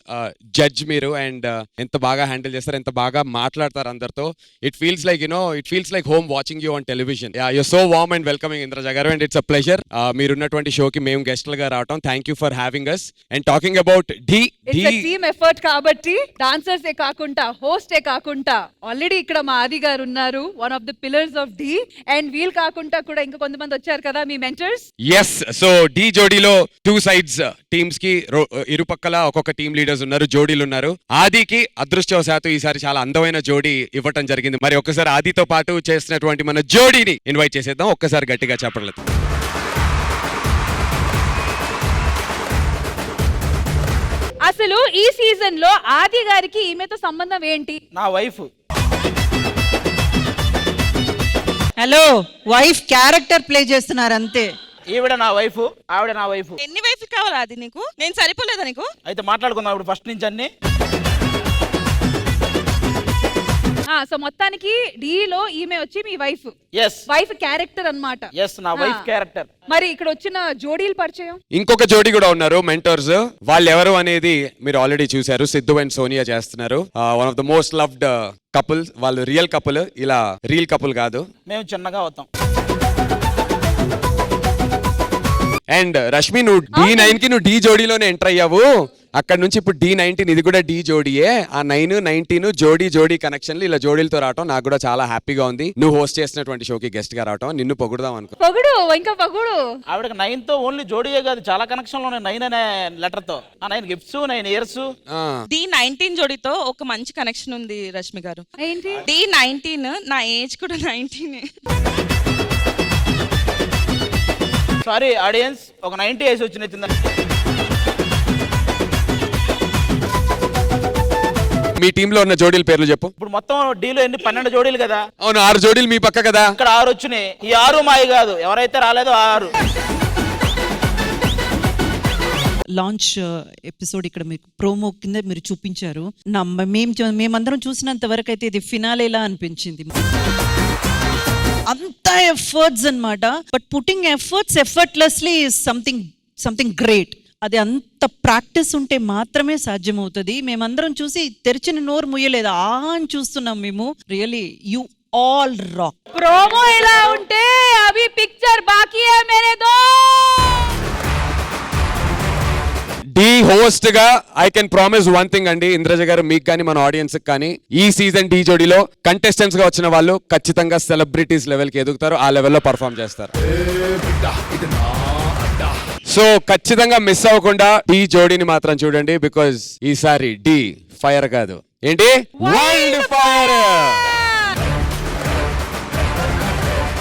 జడ్జ్ మీరు, అండ్ ఎంత బాగా హ్యాండిల్ చేస్తారు, ఎంత బాగా మాట్లాడతారు అందరితో. It feels like it feels like home watching you on television. You so warm and welcoming Indraja garu, and it's a pleasure మీరున్నటువంటి షోకి మేము గెస్ట్లుగా రావటం. Thank you for having us. And talking about Dhee, team effort కాబట్టి డాన్సర్స్ ఏ కాకుండా, host ఏ కాకుండా, already ఇక్కడ మా ఆది గారు ఉన్నారు, one of the pillars of Dhee, and వీల్ కాకుండా కూడా ఇంకా కొంతమంది వచ్చారు కదా మీ మెంటర్స్. ఎస్, సో ఢీ జోడీలో 2 sides టీమ్స్ కి ఇరుపక్కల ఒక్కొక్క టీమ్ లీడర్స్ ఉన్నారు, జోడీలు ఉన్నారు. ఆదికి అదృష్టవశాత్తు ఈసారి చాలా అందమైన జోడీ ఇవ్వటం జరిగింది. మరి ఒక్కసారి ఆదితో పాటు చేసినటువంటి మన జోడీని ఇన్వైట్ చేసేద్దాం. ఒక్కసారి గట్టిగా చెప్పలేదు. అసలు ఈ సీజన్ లో ఆది గారికి ఈమెతో సంబంధం ఏంటి? నా wife. Hello, wife character play చేస్తున్నారు అంతే. ఈవిడ నా వైఫ్, ఆవిడ నా వైఫ్. ఎన్ని వైఫ్ కావాలా అది నీకు? నేను సరిపోలేదా నీకు? అయితే మాట్లాడుకుందాం ఇప్పుడు ఫస్ట్ నుంచి అన్ని. సో మొత్తానికి డీలో ఈమె వచ్చి మీ వైఫ్. ఎస్, వైఫ్ క్యారెక్టర్ అన్నమాట. ఎస్, నా వైఫ్ క్యారెక్టర్. మరి ఇక్కడ వచ్చిన జోడీల పరిచయం. ఇంకొక జోడీ కూడా ఉన్నారు మెంటర్స్. వాళ్ళు ఎవరు అనేది మీరు ఆల్రెడీ చూశారు. సిద్ధు అండ్ సోనియా చేస్తున్నారు. One of the most loved couple. వాళ్ళు రియల్ కపుల్, ఇలా రియల్ కపుల్ కాదు. మేము చిన్నగా అవుతాం. అండ్ రష్మి, నువ్వు D9 కి నువ్వు డి జోడీలోనే ఎంటర్ అయ్యావు. అక్కడ నుంచి ఇప్పుడు D19 ఇది కూడా డి జోడీయే. ఆ 9, 19 జోడీ కనెక్షన్లు ఇలా జోడీలతో రావటం నాకు కూడా చాలా హ్యాపీగా ఉంది. నువ్వు హోస్ట్ చేసినటువంటి షోకి గెస్ట్ గా రావటం, నిన్ను పొగుడుదాం అనుకో. పొగుడు ఇంకా పొగుడు. ఆవిడకి 9 తో ఓన్లీ జోడీయే కాదు, చాలా కనెక్షన్లు ఉన్నాయి 9 అనే లెటర్ తో. 9 గిఫ్ట్స్, 9 ఇయర్స్. D19 జోడీతో ఒక మంచి కనెక్షన్ ఉంది రష్మి గారు. ఏంటి? D19 నా ఏజ్ కూడా 19. సారీ ఆడియన్స్, ఒక 90 ఏజ్ వచ్చింది. మీ టీమ్ లో ఉన్న జోడీల పేర్లు చెప్పు. ఇప్పుడు మొత్తం డీలో ఎన్ని 12 జోడీలు కదా. అవును, 6 జోడీలు మీ పక్క కదా. ఇక్కడ 6 వచ్చినాయి. ఈ 6 మాయి కాదు, ఎవరైతే రాలేదో 6. లాంచ్ ఎపిసోడ్ ఇక్కడ మీకు ప్రోమో కింద మీరు చూపించారు. మేమందరం చూసినంత వరకు అయితే ఇది ఫినాలేలా అనిపించింది. అంత ఎఫర్ట్స్ అన్నమాట. But putting effortlessly is something great. అది అంత ప్రాక్టీస్ ఉంటే మాత్రమే సాధ్యమవుతుంది. మేమందరం చూసి తెరిచిన నోరు ముయ్యలేదు, అని చూస్తున్నాం మేము. Really you all rock. Promo ఎలా ఉంటే అవి పిక్చర్ బాకీ హై మేరే దో. డి హోస్ట్ గా I can promise one thing అండి, ఇంద్రజ గారు, మీకు కానీ మన ఆడియన్స్ కానీ, ఈ సీజన్ డి జోడీలో కంటెస్టెంట్స్ గా వచ్చిన వాళ్ళు ఖచ్చితంగా సెలబ్రిటీస్ లెవెల్ కి ఎదుగుతారు, ఆ లెవెల్లో పర్ఫామ్ చేస్తారు. సో ఖచ్చితంగా మిస్ అవ్వకుండా డి జోడీని మాత్రం చూడండి. బికాజ్ ఈసారి డి ఫైర్ కాదు, ఏంటి, వైల్డ్ ఫైర్.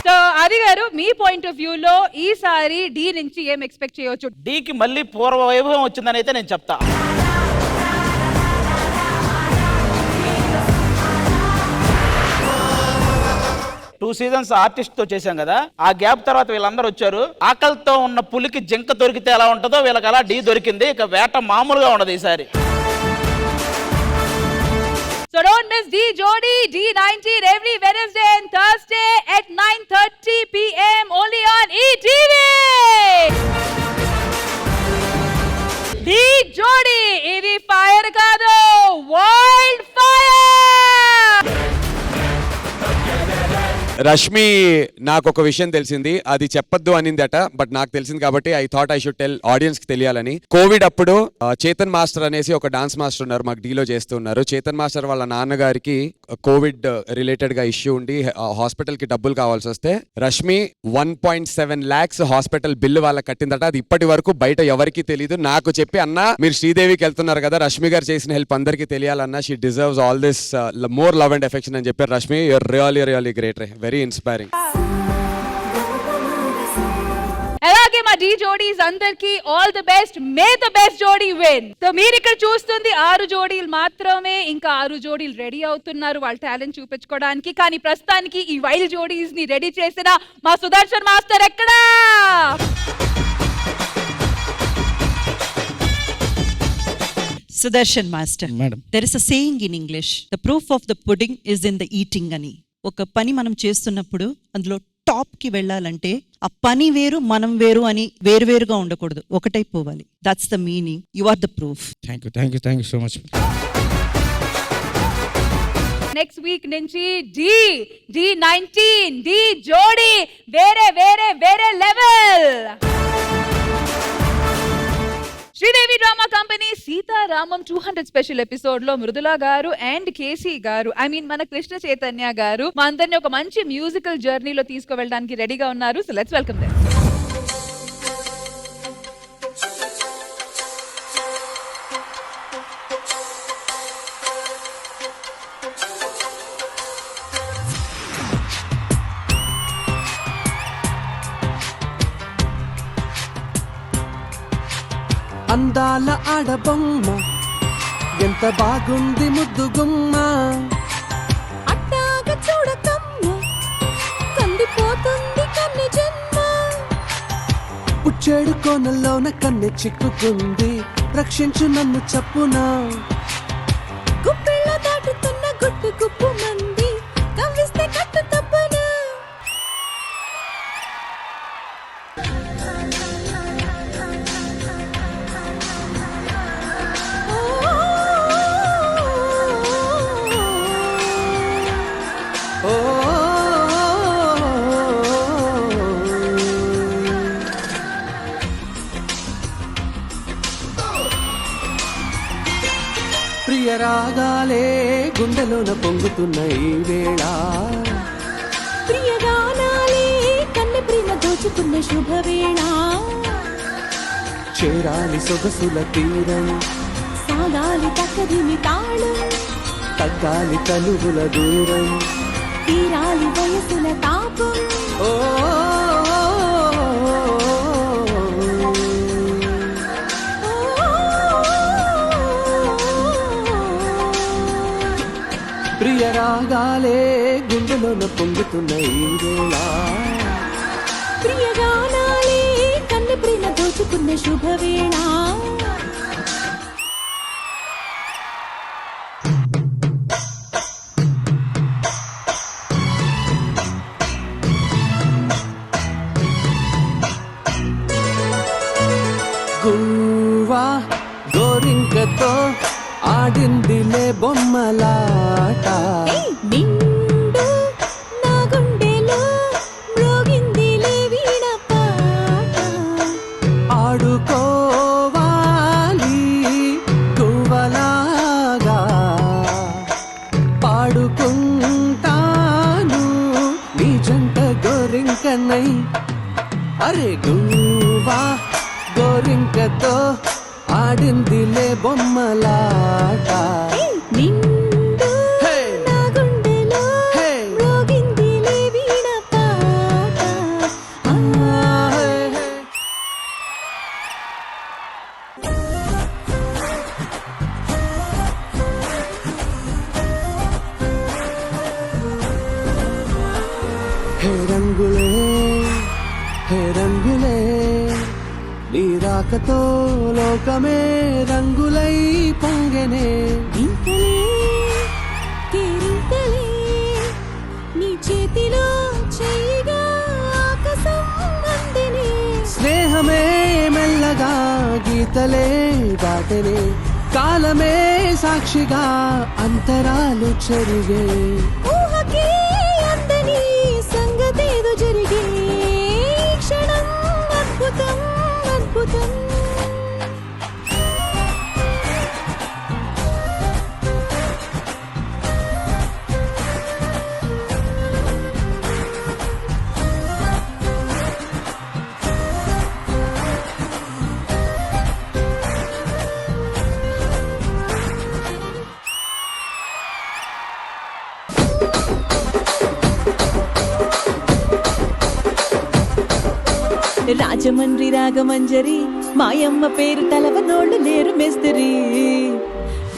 సో ఆది గారు, మీ పాయింట్ ఆఫ్ వ్యూ లో ఈసారి డి నుంచి ఏం ఎక్స్పెక్ట్ చేయొచ్చు? డీకి మళ్ళీ పూర్వ వైభవం వచ్చిందని అయితే నేను చెప్తా. టూ సీజన్స్ ఆర్టిస్ట్ తో చేశాం కదా, ఆ గ్యాప్ తర్వాత వీళ్ళందరూ వచ్చారు. ఆకలితో ఉన్న పులికి జింక దొరికితే ఎలా ఉంటుందో వీళ్ళకి అలా డి దొరికింది. ఇక వేట మామూలుగా ఉండదు ఈసారి. So don't miss D Jodi D19 every Wednesday and Thursday at 9:30 p.m. only on ETV. D Jodi, ఇది ఫైర్ కాదు, వైల్డ్ ఫైర్. రష్మి, నాకు ఒక విషయం తెలిసింది, అది చెప్పొద్దు అనిందట, బట్ నాకు తెలిసింది కాబట్టి I thought I should tell audience కి తెలియాలని. కోవిడ్ అప్పుడు చేతన్ మాస్టర్ అనేసి ఒక డాన్స్ మాస్టర్ ఉన్నారు, మాకు డీలో చేస్తున్నారు. చేతన్ మాస్టర్ వాళ్ళ నాన్నగారికి కోవిడ్ రిలేటెడ్ గా ఇష్యూ ఉండి హాస్పిటల్ కి డబ్బులు కావాల్సి వస్తే రష్మి 1.7 lakhs హాస్పిటల్ బిల్లు వాళ్ళకి కట్టిందట. అది ఇప్పటి వరకు బయట ఎవరికి తెలియదు. నాకు చెప్పి, అన్న మీరు శ్రీదేవికి వెళ్తున్నారు కదా, రష్మి గారు చేసిన హెల్ప్ అందరికీ తెలియాలన్నా, she deserves all this more love and affection అని చెప్పారు. Rashmi, you're really great, very inspiring. అలాగే మా డి జోడీస్ అందరికి all the best. May the best jodi win. So మీరు ఇక్కడ చూస్తుంది 6 జోడీలు మాత్రమే. ఇంకా 6 జోడీలు రెడీ అవుతున్నారు వాళ్ళ టాలెంట్ చూపించుకోవడానికి. కానీ ప్రస్తుతానికి ఈ వైల్డ్ జోడీస్ ని రెడీ చేసిన మా సుదర్శన్ మాస్టర్ ఎక్కడా? Sudarshan master, madam, there is a saying in English, the proof of the pudding is in the eating అని. ఒక పని మనం చేస్తున్నప్పుడు అందులో టాప్ కి వెళ్ళాలంటే ఆ పని వేరు మనం వేరు అని వేరువేరుగా ఉండకూడదు, ఒకటైపోవాలి. That's the meaning. You are the proof. Thank you so much. Next week నుంచి D19 డి జోడీ వేరే level. Sridevi drama company Sitaramam 200 special episode లో మృదులా గారు అండ్ కేసీ గారు, మన కృష్ణ చైతన్య గారు మా అందరినీ ఒక మంచి మ్యూజికల్ జర్నీలో తీసుకువెళ్ళడానికి రెడీగా ఉన్నారు. So let's welcome them. అందాల ఆడబొమ్మ ఎంత బాగుంది ముద్దుగుమ్మ, అట్టాగ చూడకమ్మ కందిపోతుంది కన్నె జన్మ, ఉచ్చేడు కోనల్లోన కన్నె చిక్కుకుంది, రక్షించు నన్ను చప్పున, గుప్పిళ్ళ దాటుతున్న గుట్టు గుప్పు మంది, రాగాలే గుండెలోన పొంగుతున్న ఈ వేళ ప్రియగానాలే కన్నె ప్రేమ దోచుకున్న శుభవేళ చేరాలి సొగసుల తీరం సాగాలి తక్కదిమి తాళం తగ్గాలి కలుగుల దూరం తీరాలి వయసుల తాపం ఓ ప్రియ రాగాలే గుండెలోన పొంగుతున్న ఈ వేళ ప్రియగానాలే కన్నె ప్రేమ దోచుకున్న శుభవేళ గువ్వా గోరింకతో ఆడిందిలే బొమ్మలాట నిండు నా గుండెలో మ్రోగిందిలే వీణ పాట ఆడుకోవాలి గువ్వలాగా పాడుకుంటాను నీ జంట గోరింకనై అరే గువ్వా గోరింకతో ఆడిందిలే బొమ్మలాట నిండు నా గుండెలో మ్రోగిందిలే వీణ పాట హే రంగులే హే రంగులే నీ రాకతో లోకమే రంగులై పొంగెనే ఇంకలే కేరింతలే నీ చేతిలో చెయ్యిగా ఆకాశం అందినే స్నేహమే మెల్లగా గీతలే దాటనే కాలమే సాక్షిగా అంతరాలు చెరిగే ఊహకే అందని సంగతేదో జరిగే ఈ క్షణం అద్భుతం అద్భుతం రాజమండ్రి రాగమంజరి మాయమ్మ పేరు తలవనోళ్ళు లేరు మేస్తిరి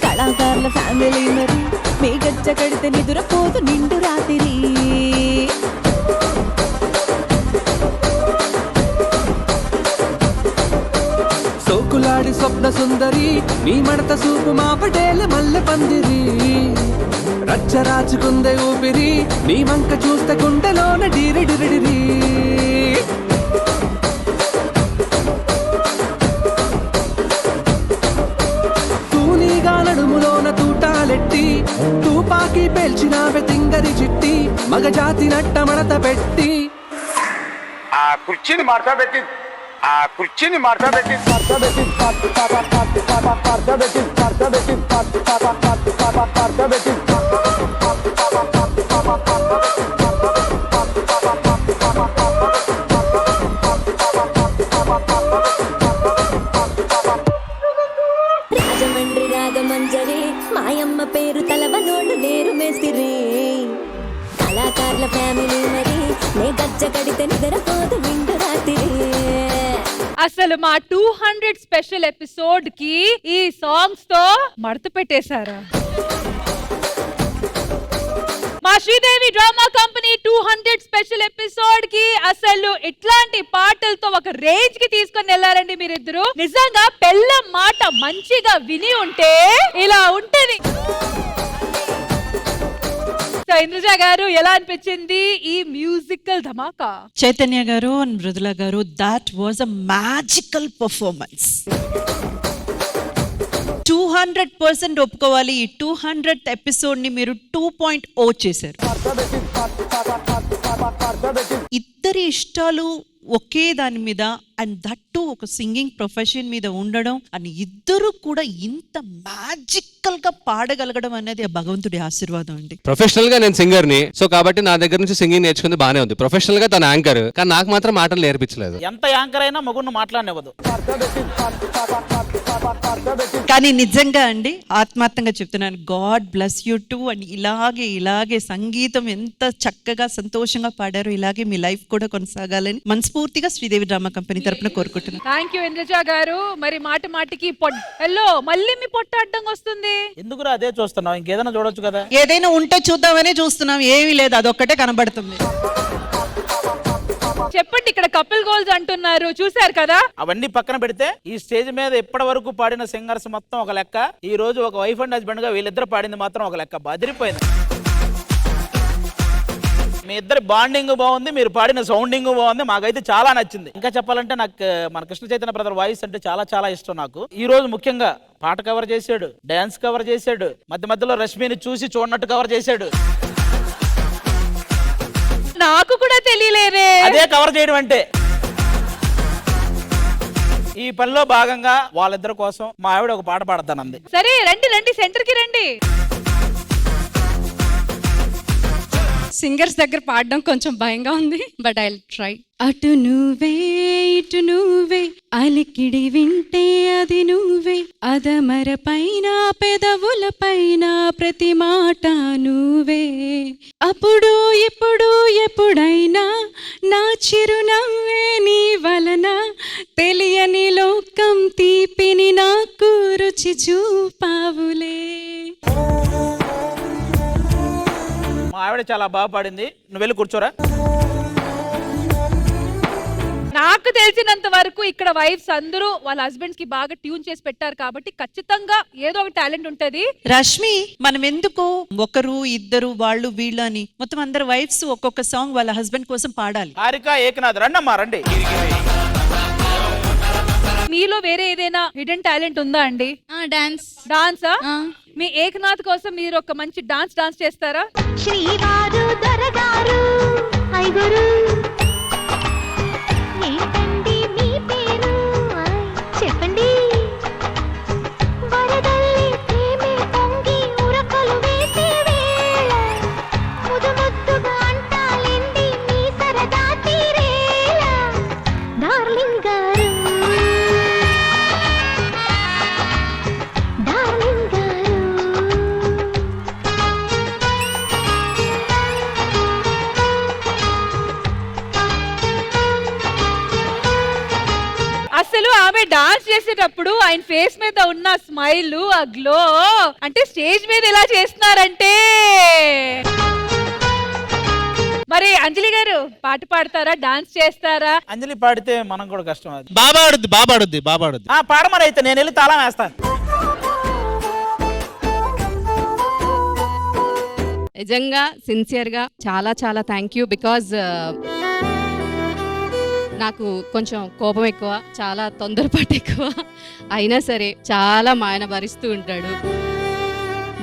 కళాకారుల ఫ్యామిలీ మరి మీ గజ్జ కడితే నిదురపోదు నిండు రాత్రి సోకులాడి స్వప్న సుందరి నీ మడత సూపు మా పటేల మల్లె పందిరి రచ్చ రాచుకుందే ఊపిరి నీ వంక చూస్తే గుండెలోన డిరిడిరిడిరి తూనీగా నడుములోన తూటాలెట్టి తూపాకి పేల్చినావె తింగరి చిట్టి మగజాతి నట్ట మడత పెట్టి ఆ కుర్చీని మార్చబెట్టి ఆ కుర్చీని మార్చబెట్టి రాజమండ్రి రాగమంజరి మాయమ్మ పేరు తలవనోళ్ళు లేరు మేస్తిరి కళాకారుల ఫ్యామిలీ మరి నే గజ్జ కడితే నిద్రపోదు నిండు రాత్రి అసలు మా 200 స్పెషల్ ఎపిసోడ్ కి ఈ సాంగ్స్ తో మడత పెట్టేశారా మా Sridevi drama company 200 special episode కి అసలు ఇట్లాంటి పాటలతో ఒక రేంజ్ కి తీసుకొని వెళ్ళారండి మీరిద్దరు నిజంగా పెళ్ళం మాట మంచిగా విని ఉంటే ఇలా ఉంటది సో ఇంద్రజ గారు ఎలా అనిపించింది ఈ మ్యూజికల్ ధమాకా చైతన్య గారు అండ్ మృదుల గారు that was a magical performance 200% ఒప్పుకోవాలి ఈ 200th ఎపిసోడ్ ని మీరు 2.0 చేశారు ఇద్దరి ఇష్టాలు ఒకే దాని మీద అండ్ దట్టు ఒక సింగింగ్ ప్రొఫెషన్ మీద ఉండడం అండ్ ఇద్దరు కూడా ఇంత మ్యాజికల్ గా పాడగలగడం అనేది ఆ భగవంతుడి ఆశీర్వాదం అండి. ప్రొఫెషనల్ గా నేను సింగర్ ని, సో కాబట్టి నా దగ్గర నుంచి సింగింగ్ నేర్చుకుంది బానే ఉంది. ప్రొఫెషనల్ గా తన యాంకర్, కానీ నాకు మాత్రం మాటలు నేర్పించలేదు. ఎంత యాంకర్ అయినా మగుడిని మాట్లాడనివ్వదు. కానీ నిజంగా అండి ఆత్మార్థంగా చెప్తున్నాను, God bless you two. And ఇలాగే సంగీతం ఎంత చక్కగా సంతోషంగా పాడారో ఇలాగే మీ లైఫ్ కూడా కొనసాగాలని మనస్ఫూర్తిగా శ్రీదేవి డ్రామా కంపెనీ తరపున కోరుకుంటున్నాను. థ్యాంక్ యూ ఇంద్రజ గారు. మరి మాటికి హలో మళ్ళీ మీ పొట్ట అడ్డంగా వస్తుంది ఎందుకురా అదే చూస్తున్నావు? ఇంకేదైనా చూడొచ్చు కదా. ఏదైనా ఉంటే చూద్దామనే చూస్తున్నాం, ఏమీ లేదు, అదొక్కటే కనబడుతుంది. చెప్పండి, ఇక్కడ కపుల్ గోల్స్ అంటున్నారు, చూశారు కదా. అవన్నీ పక్కన పెడితే ఈ స్టేజ్ మీద ఇప్పటి వరకు పాడిన సింగర్స్ మొత్తం ఒక లెక్క, ఈ రోజు ఒక వైఫ్ అండ్ హస్బెండ్ గా వీళ్ళిద్దరు పాడింది మాత్రం ఒక లెక్క. బదిరిపోయింది. మీ ఇద్దరు బాండింగ్ బాగుంది, మీరు పాడిన సౌండింగ్ బాగుంది, మాకైతే చాలా నచ్చింది. ఇంకా చెప్పాలంటే నాకు మన కృష్ణ చైతన్య బ్రదర్ వాయిస్ అంటే చాలా చాలా ఇష్టం నాకు. ఈ రోజు ముఖ్యంగా పాట కవర్ చేశాడు, డాన్స్ కవర్ చేశాడు, మధ్యలో రష్మిని చూసి చూడనట్టు కవర్ చేశాడు. నాకు కూడా తెలియలేదే అదే కవర్ చేయడం అంటే. ఈ పనిలో భాగంగా వాళ్ళిద్దరి కోసం మా ఆవిడ ఒక పాట పాడతానంది. సరే రండి సెంటర్ కి రండి. సింగర్స్ దగ్గర పాడడం కొంచెం భయంగా ఉంది, బట్ ఐ ట్రై. అటు నువ్వే ఇటు నువ్వే అలికిడి వింటే అది నువ్వే, అదమర పైన పెదవుల పైన ప్రతి మాట నువ్వే, అప్పుడు ఇప్పుడు ఎప్పుడైనా నా చిరునవ్వే నీ వలన, తెలియని లోకం తీపిని నాకు రుచి చూపావులే. మా ఆవిడ చాలా బాగా పాడింది, నువ్వు వెళ్ళి కూర్చోరా. నాకు తెలిసినంత వరకు ఇక్కడ వైఫ్స్ అందరూ వాళ్ళ హస్బెండ్స్ కి బాగా ట్యూన్ చేసి పెట్టారు కాబట్టి ఖచ్చితంగా ఏదో ఒక టాలెంట్ ఉంటది. రష్మి, మనం ఎందుకు ఒకరు ఇద్దరు వాళ్ళు వీళ్ళు అని మొత్తం అందరు వైఫ్స్ ఒక్కొక్క సాంగ్ వాళ్ళ హస్బెండ్ కోసం పాడాలి. హారిక, ఏకనాథ్ రండమ్మా రండి. మీలో వేరే ఏదైనా హిడెన్ టాలెంట్ ఉందా అండి? డాన్సా? మీ ఏకనాథ్ కోసం మీరు ఒక మంచి డాన్స్ చేస్తారా? శ్రీవారు దొరగారు ఐగురు ఏంటండి మీ పేరు చెప్పండి, వరదల్లి ప్రేమే పొంగి ఉరకలు వేసే వేళ, ముద్దు ముద్దుగా అంటాలేండి మీ సరదా తీరేలా, డార్లింగ్ గారు డార్లింగ్ గారు. అసలు ఆమె డాన్స్ చేసేటప్పుడు ఆయన ఫేస్ మీద ఉన్న స్మైల్, ఆ గ్లో, అంటే స్టేజ్ మీద ఎలా చేస్తున్నారంటే. మరి అంజలి గారు పాట పాడతారా, డాన్స్ చేస్తారా? అంజలి పాడితే మనం కూడా కష్టం. అది బాబాడుద్ది. పాడమని అయితే నేను వెళ్ళి తాళం వేస్తాను. నిజంగా సిన్సియర్గా చాలా చాలా థ్యాంక్ యూ. బికాజ్ నాకు కొంచెం కోపం ఎక్కువ, చాలా తొందరపాటు ఎక్కువ, అయినా సరే చాలా మాయన భరిస్తూ ఉంటాడు.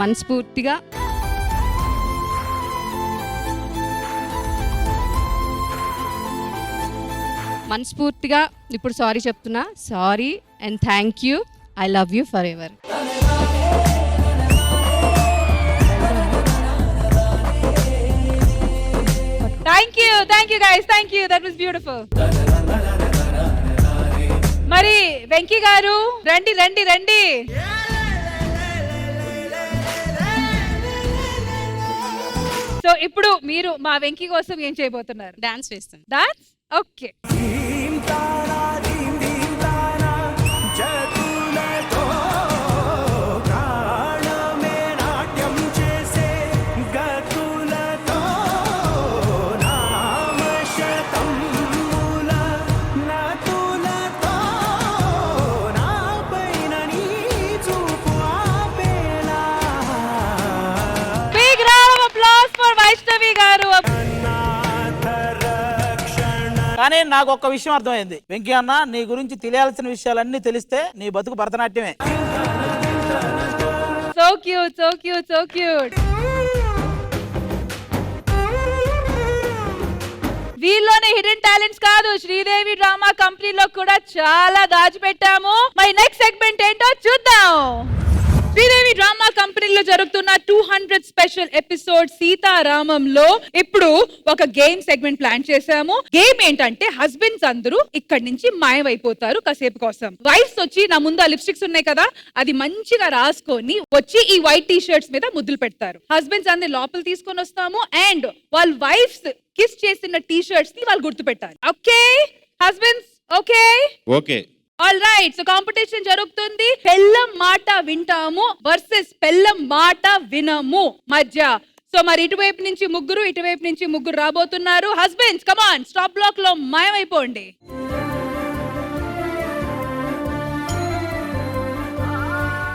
మనస్ఫూర్తిగా ఇప్పుడు సారీ చెప్తున్నా. Sorry and thank you. I love you for ever. Thank you guys, thank you, that was beautiful. మరి వెంకీ గారు రండి. సో ఇప్పుడు మీరు మా వెంకీ కోసం ఏం చేయబోతున్నారు? డాన్స్ వేస్తాను. డాన్స్? ఓకే. కానీ నాకు ఒక్క విషయం అర్థమైంది వెంకీ అన్న, నీ గురించి తెలియాల్సిన విషయాలన్నీ తెలిస్తే నీ బతుకు భరతనాట్యమే. So cute. వీళ్ళలోనే హిడెన్ టాలెంట్స్ కాదు, శ్రీదేవి డ్రామా కంపెనీలో కూడా చాలా దాచిపెట్టాము. మరి నెక్స్ట్ సెగ్మెంట్ ఏంటో చూద్దాం. శ్రీదేవి డ్రామా కంపెనీలో జరుగుతున్న 200 స్పెషల్ ఎపిసోడ్ సీతారామంలో ఇప్పుడు ఒక గేమ్ సెగ్మెంట్ ప్లాన్ చేశాము. గేమ్ ఏంటంటే హస్బెండ్స్ అందరూ ఇక్కడి నుంచి మాయమైపోతారు కాసేపు కోసం. వైఫ్స్ వచ్చి నా ముందు ఆ లిప్స్టిక్స్ ఉన్నాయి కదా, అది మంచిగా రాసుకొని వచ్చి ఈ వైట్ టీ షర్ట్స్ మీద ముద్దులు పెడతారు. హస్బెండ్స్ అందరు లోపల తీసుకొని వస్తాము అండ్ వాళ్ళ వైఫ్స్ కిస్ చేసిన టీ షర్ట్స్ ని వాళ్ళు గుర్తు పెట్టాలి. Okay husbands? Okay okay. All right, so competition జరుగుతుంది. పెళ్ళం మాట వింటాము వర్సెస్ పెళ్ళం మాట వినము మధ్య. సో మరి ఇటువైపు నుంచి ముగ్గురు, ఇటువైపు నుంచి ముగ్గురు రాబోతున్నారు. హస్బెండ్స్ కమాన్, స్టాప్ బ్లాక్ లో మాయమైపోండి.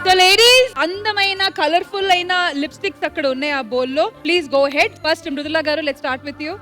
సో లేడీస్, అందమైన కలర్ఫుల్ అయిన లిప్స్టిక్స్ అక్కడ ఉన్నాయి ఆ బౌల్ లో. Please go head. ఫస్ట్ మృదులా గారు, let's start with you.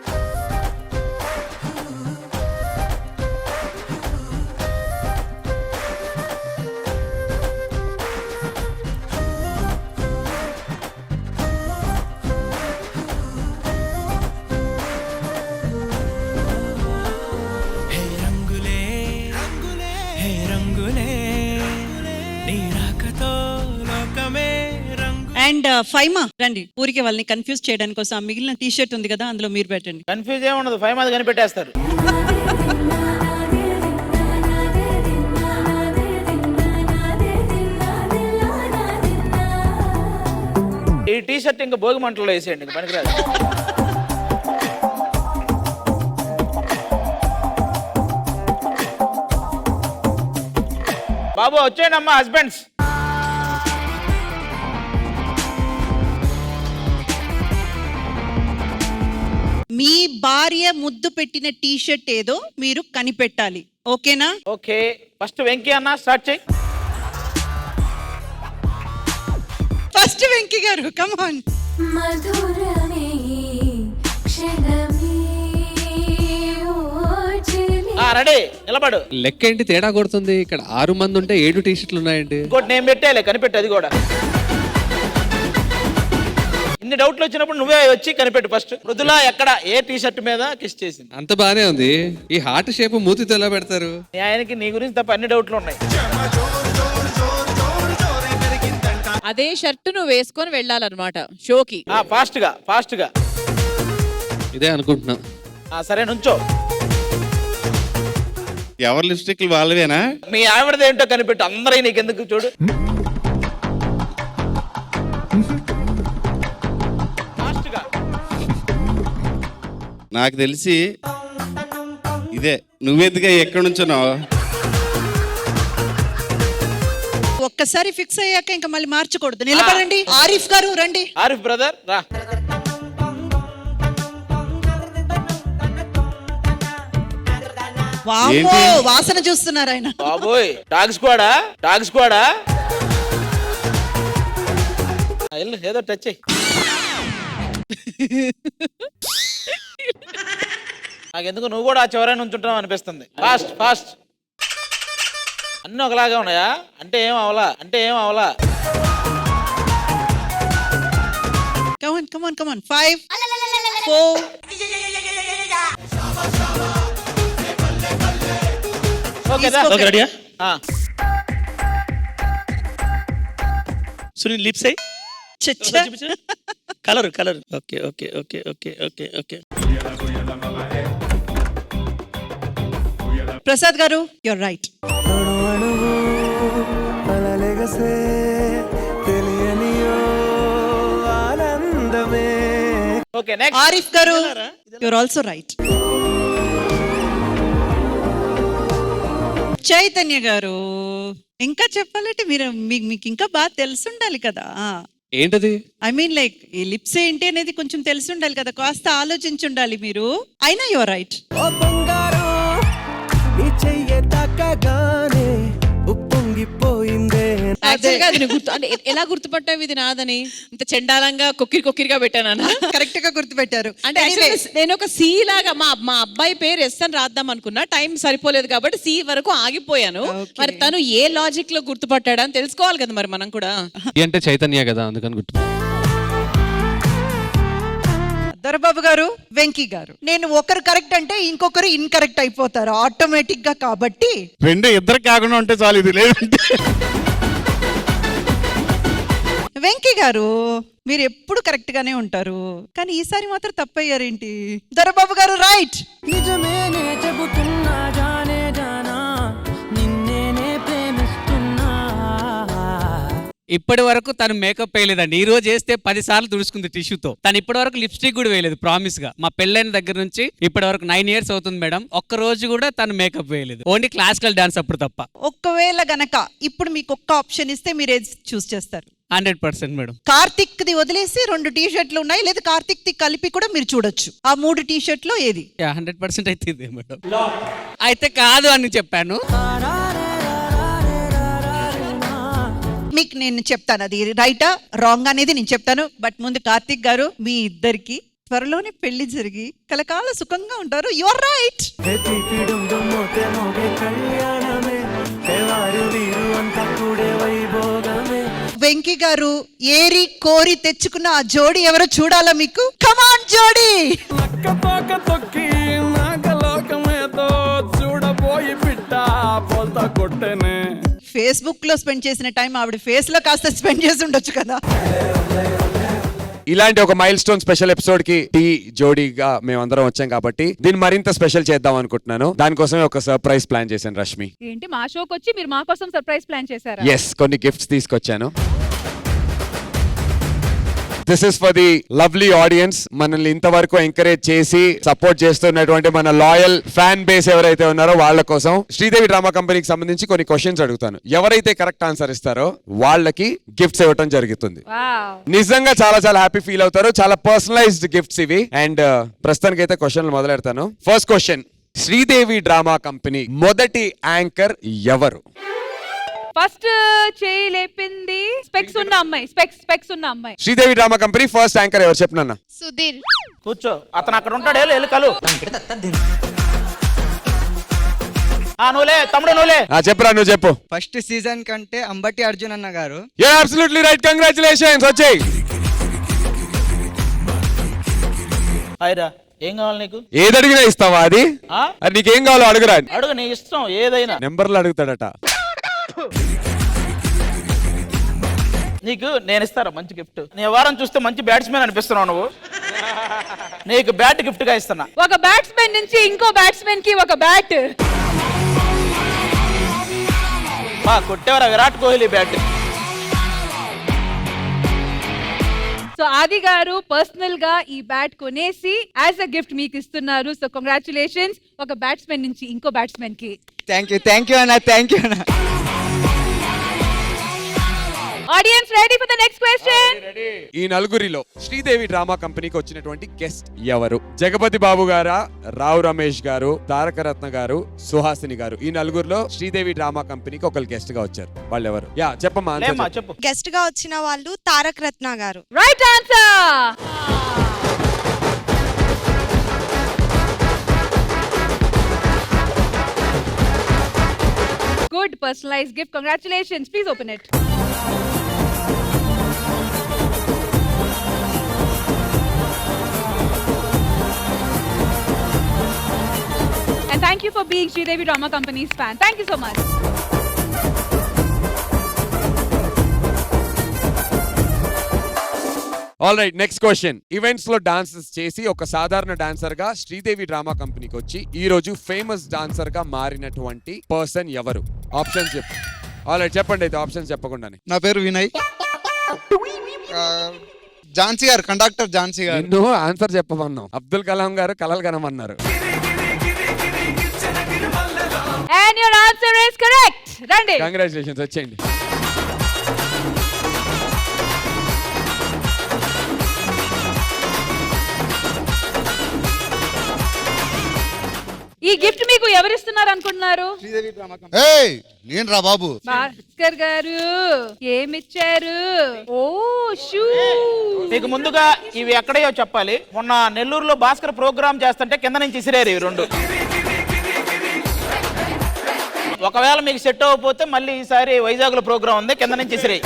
And Faima రండి, ఊరికి వాళ్ళని కన్ఫ్యూజ్ చేయడానికి కోసం ఆ మిగిలిన టీ షర్ట్ ఉంది కదా, అందులో మీరు పెట్టండి. కన్ఫ్యూజ్ ఏమి ఉండదు, ఫైవ్ అది కనిపెట్టేస్తారు. ఈ టీ షర్ట్ ఇంకా భోగి మంటలో వేసేయండి, ఇంకా పనికిరాదు. బాబు వచ్చేయండి అమ్మా హస్బెండ్స్. మీ భార్య ముద్దు పెట్టిన టీ షర్ట్ ఏదో మీరు కనిపెట్టాలి. ఓకేనా? ఓకే, ఫస్ట్ వెంకీ అన్న స్టార్ట్ చేయి. ఫస్ట్ వెంకీ గారు, కమ్ ఆన్. రెడీ, నిలబడు. లెక్క ఏంటి తేడా కొడుతుంది? ఇక్కడ 6 మంది ఉంటే 7 టీ షర్ట్లు ఉన్నాయండి. ఇంకోటి నేను పెట్టేలే, కనిపెట్టు అది కూడా. ఇన్ని డౌట్లు వచ్చినప్పుడు నువ్వే వచ్చి కనిపెట్టు ఫస్ట్. మృదులా ఎక్కడ ఏ టీ షర్ట్ మీద కిస్ చేసింది? అంత బానే ఉంది. ఈ హార్ట్ షేప్ మూతితో ఎలా పెడతారు? ఆయనకి నీ గురించి తప్ప అన్ని డౌట్లు ఉన్నాయి. అదే షర్ట్ నువ్వు వేసుకొని వెళ్ళాలన్నమాట షోకి. ఫాస్ట్ గా ఇదే అనుకుంటున్నా. సరే నుంచో. ఎవరి లిప్స్టిక్లు వాళ్ళవేనా? మీ ఆవిడది ఏంటో కనిపెట్టు. అందరూ నీకెందుకు చూడు. నాకు తెలిసి ఇదే. నువ్వెందుగా ఎక్కడి నుంచున్నావు? ఒక్కసారి ఫిక్స్ అయ్యాక ఇంకా మళ్ళీ మార్చకూడదు. నిలబడండి. ఆరిఫ్ గారు రండి. ఆరిఫ్ బ్రదర్ రా. వామ్మో, వాసన చూస్తున్నారు ఆయన. బాబోయ్, డాగ్ స్క్వాడా. ఏదో టచ్ అయ్యి. నాకెందుకు నువ్వు కూడా ఆ చివరైన ఉంచుంటావు అనిపిస్తుంది. ఫాస్ట్. అన్నీ ఒకలాగా ఉన్నాయా? అంటే ఏం అవలా. Come on. 5, 4. ఓకే రెడీయా? సునీల్ లిప్స్ అయ్యి కలర్. ఓకే. ప్రసాద్ గారు, you're right. Okay, next. Arif గారు, యూర్ ఆల్సో రైట్. చైతన్య గారు, ఇంకా చెప్పాలంటే మీకు ఇంకా బాగా తెలుసుండాలి కదా. ఏంటది? ఐ మీన్ లైక్ ఈ లిప్స్ ఏంటి అనేది కొంచెం తెలిసి ఉండాలి కదా, కాస్త ఆలోచించి ఉండాలి మీరు. అయినా యువర్ రైట్. యాక్చువల్గా అది ఎలా గుర్తుపట్టావు ఇది నాదని? ఇంత చెండాలంగా కొక్కిరిగా పెట్టానా? కరెక్ట్ గా గుర్తుపెట్టారు. అంటే నేను ఒక సి లాగా మా అబ్బాయి పేరు ఎస్ అని రాద్దాం అనుకున్నా, టైం సరిపోలేదు కాబట్టి సి వరకు ఆగిపోయాను. మరి తను ఏ లాజిక్ లో గుర్తుపట్టాడా అని తెలుసుకోవాలి కదా మరి మనం కూడా. అంటే చైతన్య కదా, అందుకని గుర్తు. దొరబాబు గారు, వెంకీ గారు, నేను ఒకరు కరెక్ట్ అంటే ఇంకొకరు ఇన్కరెక్ట్ అయిపోతారు ఆటోమేటిక్ గా. కాబట్టి రెండు ఇద్దరు కాకుండా ఉంటే చాలు, ఇది లేదంటే. వెంకీ గారు, మీరు ఎప్పుడు కరెక్ట్ గానే ఉంటారు, కానీ ఈసారి మాత్రం తప్పయ్యారేంటి? దొరబాబు గారు రైట్. నిజమేనే చెబుతున్నా జానే జానా నిన్నేనే ప్రేమిస్తున్నా. ఇప్పటి వరకు తను మేకప్ వేయలేదండి. ఈ రోజు వేస్తే 10 సార్లు తుడుచుకుంది టిష్యూతో. తను ఇప్పటి వరకు లిప్స్టిక్ కూడా వేయలేదు. ప్రామిస్ గా మా పెళ్ళైన దగ్గర నుంచి ఇప్పటి వరకు 9 years అవుతుంది మేడం. ఒక్క రోజు కూడా తను మేకప్ వేయలేదు. ఓన్లీ క్లాసికల్ డాన్స్ అప్పుడు తప్ప. ఒక్కవేళ గనక ఇప్పుడు మీకు ఒక్క ఆప్షన్ ఇస్తే మీరు ఏది చూస్ చేస్తారు? 100% మేడం. కార్తిక్ ది వదిలేసి 2 టీ-షర్ట్లు ఉన్నాయి, లేదా కార్తిక్ ది కలిపి కూడా మీరు చూడొచ్చు. ఆ 3 టీ-షర్ట్లో ఏది? 100% అయితే ఇదే మేడం. అయితే కాదు అని చెప్పాను. మీకు నేను చెప్తాను అది రైటా రాంగ్ అనేది నేను చెప్తాను. బట్ ముందు కార్తిక్ గారు, మీ ఇద్దరికి త్వరలోనే పెళ్లి జరిగి కలకాల సుఖంగా ఉంటారు. You are right. వెంకీ గారు, ఏరి కోరి తెచ్చుకున్న ఆ జోడి ఎవరో చూడాలా మీకు? కమాన్ జోడి. చూడబోయి పిట్ట పోల్తా కొట్టనే. ఫేస్బుక్ లో స్పెండ్ చేసిన టైం ఆవిడ ఫేస్ లో కాస్త స్పెండ్ చేసి ఉండొచ్చు కదా. ఇలాంటి ఒక మైల్ స్టోన్ స్పెషల్ ఎపిసోడ్ కి టీ జోడీగా మేమందరం వచ్చాం కాబట్టి దీన్ని మరింత స్పెషల్ చేద్దాం అనుకుంటున్నాను. దానికోసమే ఒక సర్ప్రైజ్ ప్లాన్ చేశాను రష్మి. ఏంటి మా షోకి వచ్చి మీరు మా కోసం సర్ప్రైజ్ ప్లాన్ చేశారా? ఎస్, కొన్ని గిఫ్ట్స్ తీసుకొచ్చాను. This is for the lovely audience. మనల్ని ఇంతవరకు ఎంకరేజ్ చేసి సపోర్ట్ చేస్తున్నటువంటి మన లాయల్ ఫ్యాన్ బేస్ ఎవరైతే ఉన్నారో వాళ్ళ కోసం శ్రీదేవి డ్రామా కంపెనీకి సంబంధించి కొన్ని క్వశ్చన్స్ అడుగుతాను. ఎవరైతే కరెక్ట్ ఆన్సర్ ఇస్తారో వాళ్ళకి గిఫ్ట్స్ ఇవ్వటం జరుగుతుంది. నిజంగా చాలా చాలా హ్యాపీ ఫీల్ అవుతారు. చాలా పర్సనలైజ్డ్ గిఫ్ట్స్ ఇవి. అండ్ ప్రస్తుతానికి అయితే క్వశ్చన్లు మొదలెడతాను. First question, Sridevi drama company మొదటి యాంకర్ ఎవరు? ఫస్ట్ చేయి లేపింది స్పెక్స్ ఉన్న అమ్మాయి. స్పెక్స్ ఉన్న అమ్మాయి. Sridevi drama company first anchor ఎవరు చెప్పినా? సుధీర్. కూర్చో, అతను అక్కడ ఉంటాడు. వెళ్ళు కలు. నువ్వులే తమ్ముడు, నువ్వులే. చెప్పరా, నువ్వు చెప్పు. ఫస్ట్ సీజన్ కంటే అంబటి అర్జున్ అన్న గారు. You are absolutely right. Congratulations. వచ్చేయ్. హాయ్రా, ఏం కావాలి నీకు? ఏది అడిగినా ఇస్తావా? అది నీకేం కావాలో అడుగురా. అడుగు, నీ ఇష్టం ఏదైనా. నెంబర్లు అడుగుతాడట. నీకు నేను ఇస్తారా మంచి గిఫ్ట్? నీ వారం చూస్తే మంచి బ్యాట్స్మెన్ అనిపిస్తున్నావు నువ్వు. నీకు బ్యాట్ గిఫ్ట్ గా ఇస్తున్నా. ఒక బ్యాట్స్మెన్ నుంచి ఇంకో బ్యాట్స్మెన్ కి ఒక బ్యాట్. కొట్టేవరా విరాట్ కోహ్లీ బ్యాట్. సో ఆది గారు పర్సనల్ గా ఈ బ్యాట్ కొనేసి యాజ్ అ గిఫ్ట్ మీకు ఇస్తున్నారు. So congratulations. ఒక బ్యాట్స్మెన్ నుంచి ఇంకో బ్యాట్స్మెన్ కి. థ్యాంక్ యూ అన్న. థ్యాంక్ యూ అన్న. Audience ready for the next question. ఈ నలుగురిలో శ్రీదేవి డ్రామా కంపెనీకి వచ్చినటువంటి గెస్ట్ ఎవరు? జగపతి బాబు గారా, రావు రమేష్ గారు, తారక రత్న గారు, సుహాసిని గారు. ఈ నలుగురిలో శ్రీదేవి డ్రామా కంపెనీకి ఒకరు గెస్ట్ గా వచ్చారు. వాళ్ళు ఎవరు? చెప్పమ్మా. చెప్పు. గెస్ట్ గా వచ్చిన వాళ్ళు తారక రత్న గారు. Right answer. Good personalized gift. Congratulations. Please open it. And thank you for being Sridevi Drama Company's fan. Thank you so much. All right, next question. Events లో డాన్సెస్ చేసి ఒక సాధారణ డాన్సర్ గా శ్రీదేవి డ్రామా కంపెనీకి వచ్చి ఈ రోజు ఫేమస్ డాన్సర్ గా మారినటువంటి పర్సన్ ఎవరు? ఆప్షన్స్ చెప్పు. ఆల్ రైట్, చెప్పండి అయితే ఆప్షన్స్ చెప్పకుండానే. నా పేరు వినయ్. ఝాన్సీ గారు, కండక్టర్ ఝాన్సీ గారు. నువ్వు ఆన్సర్ చెప్పమన్నావు. అబ్దుల్ కలాం గారు కలలు కనమన్నారు. And your answer is correct. Randi. Congratulations. వచ్చేయండి. ఈ గిఫ్ట్ మీకు ఎవరు ఇస్తున్నారు అనుకుంటున్నారు? నేను రా బాబు. భాస్కర్ గారు ఏమిచ్చారు? ఓ షూ. మీకు ముందుగా ఇవి ఎక్కడయో చెప్పాలి. మొన్న నెల్లూరులో భాస్కర్ ప్రోగ్రామ్ చేస్తుంటే కింద నుంచి ఇసిరేరు ఇవి రెండు. ఒకవేళ మీకు సెట్ అవ్వకపోతే మళ్ళీ ఈసారి వైజాగ్ లో ప్రోగ్రామ్ ఉంది, కింద నుంచి ఇసిరే.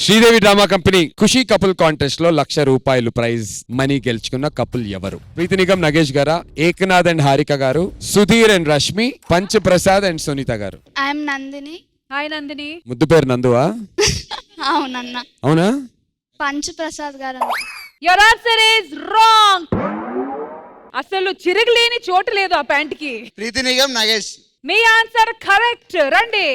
శ్రీదేవి డ్రామా కంపెనీ ఖుషీ కపుల్ కాంటెస్ట్ లో ₹1,00,000 ప్రైజ్ మనీ గెలుచుకున్న కపుల్ ఎవరు? ప్రీతి నిగమ్ నగేష్ గారా, Eknath and Harika garu, Sudheer and Rashmi, punch Prasad and Sunitha garu? I'm Nandini. Hi Nandini. ముద్దు పేరు నందువా? అవునన్నా. అవునా? Punch Prasad garu. Your answer is wrong. అసలు చిరగలేని చోటు లేదు ఆ ప్యాంట్ కి. ప్రీతి నిగమ్ నగేష్. మీ ఆన్సర్ కరెక్ట్. రండి.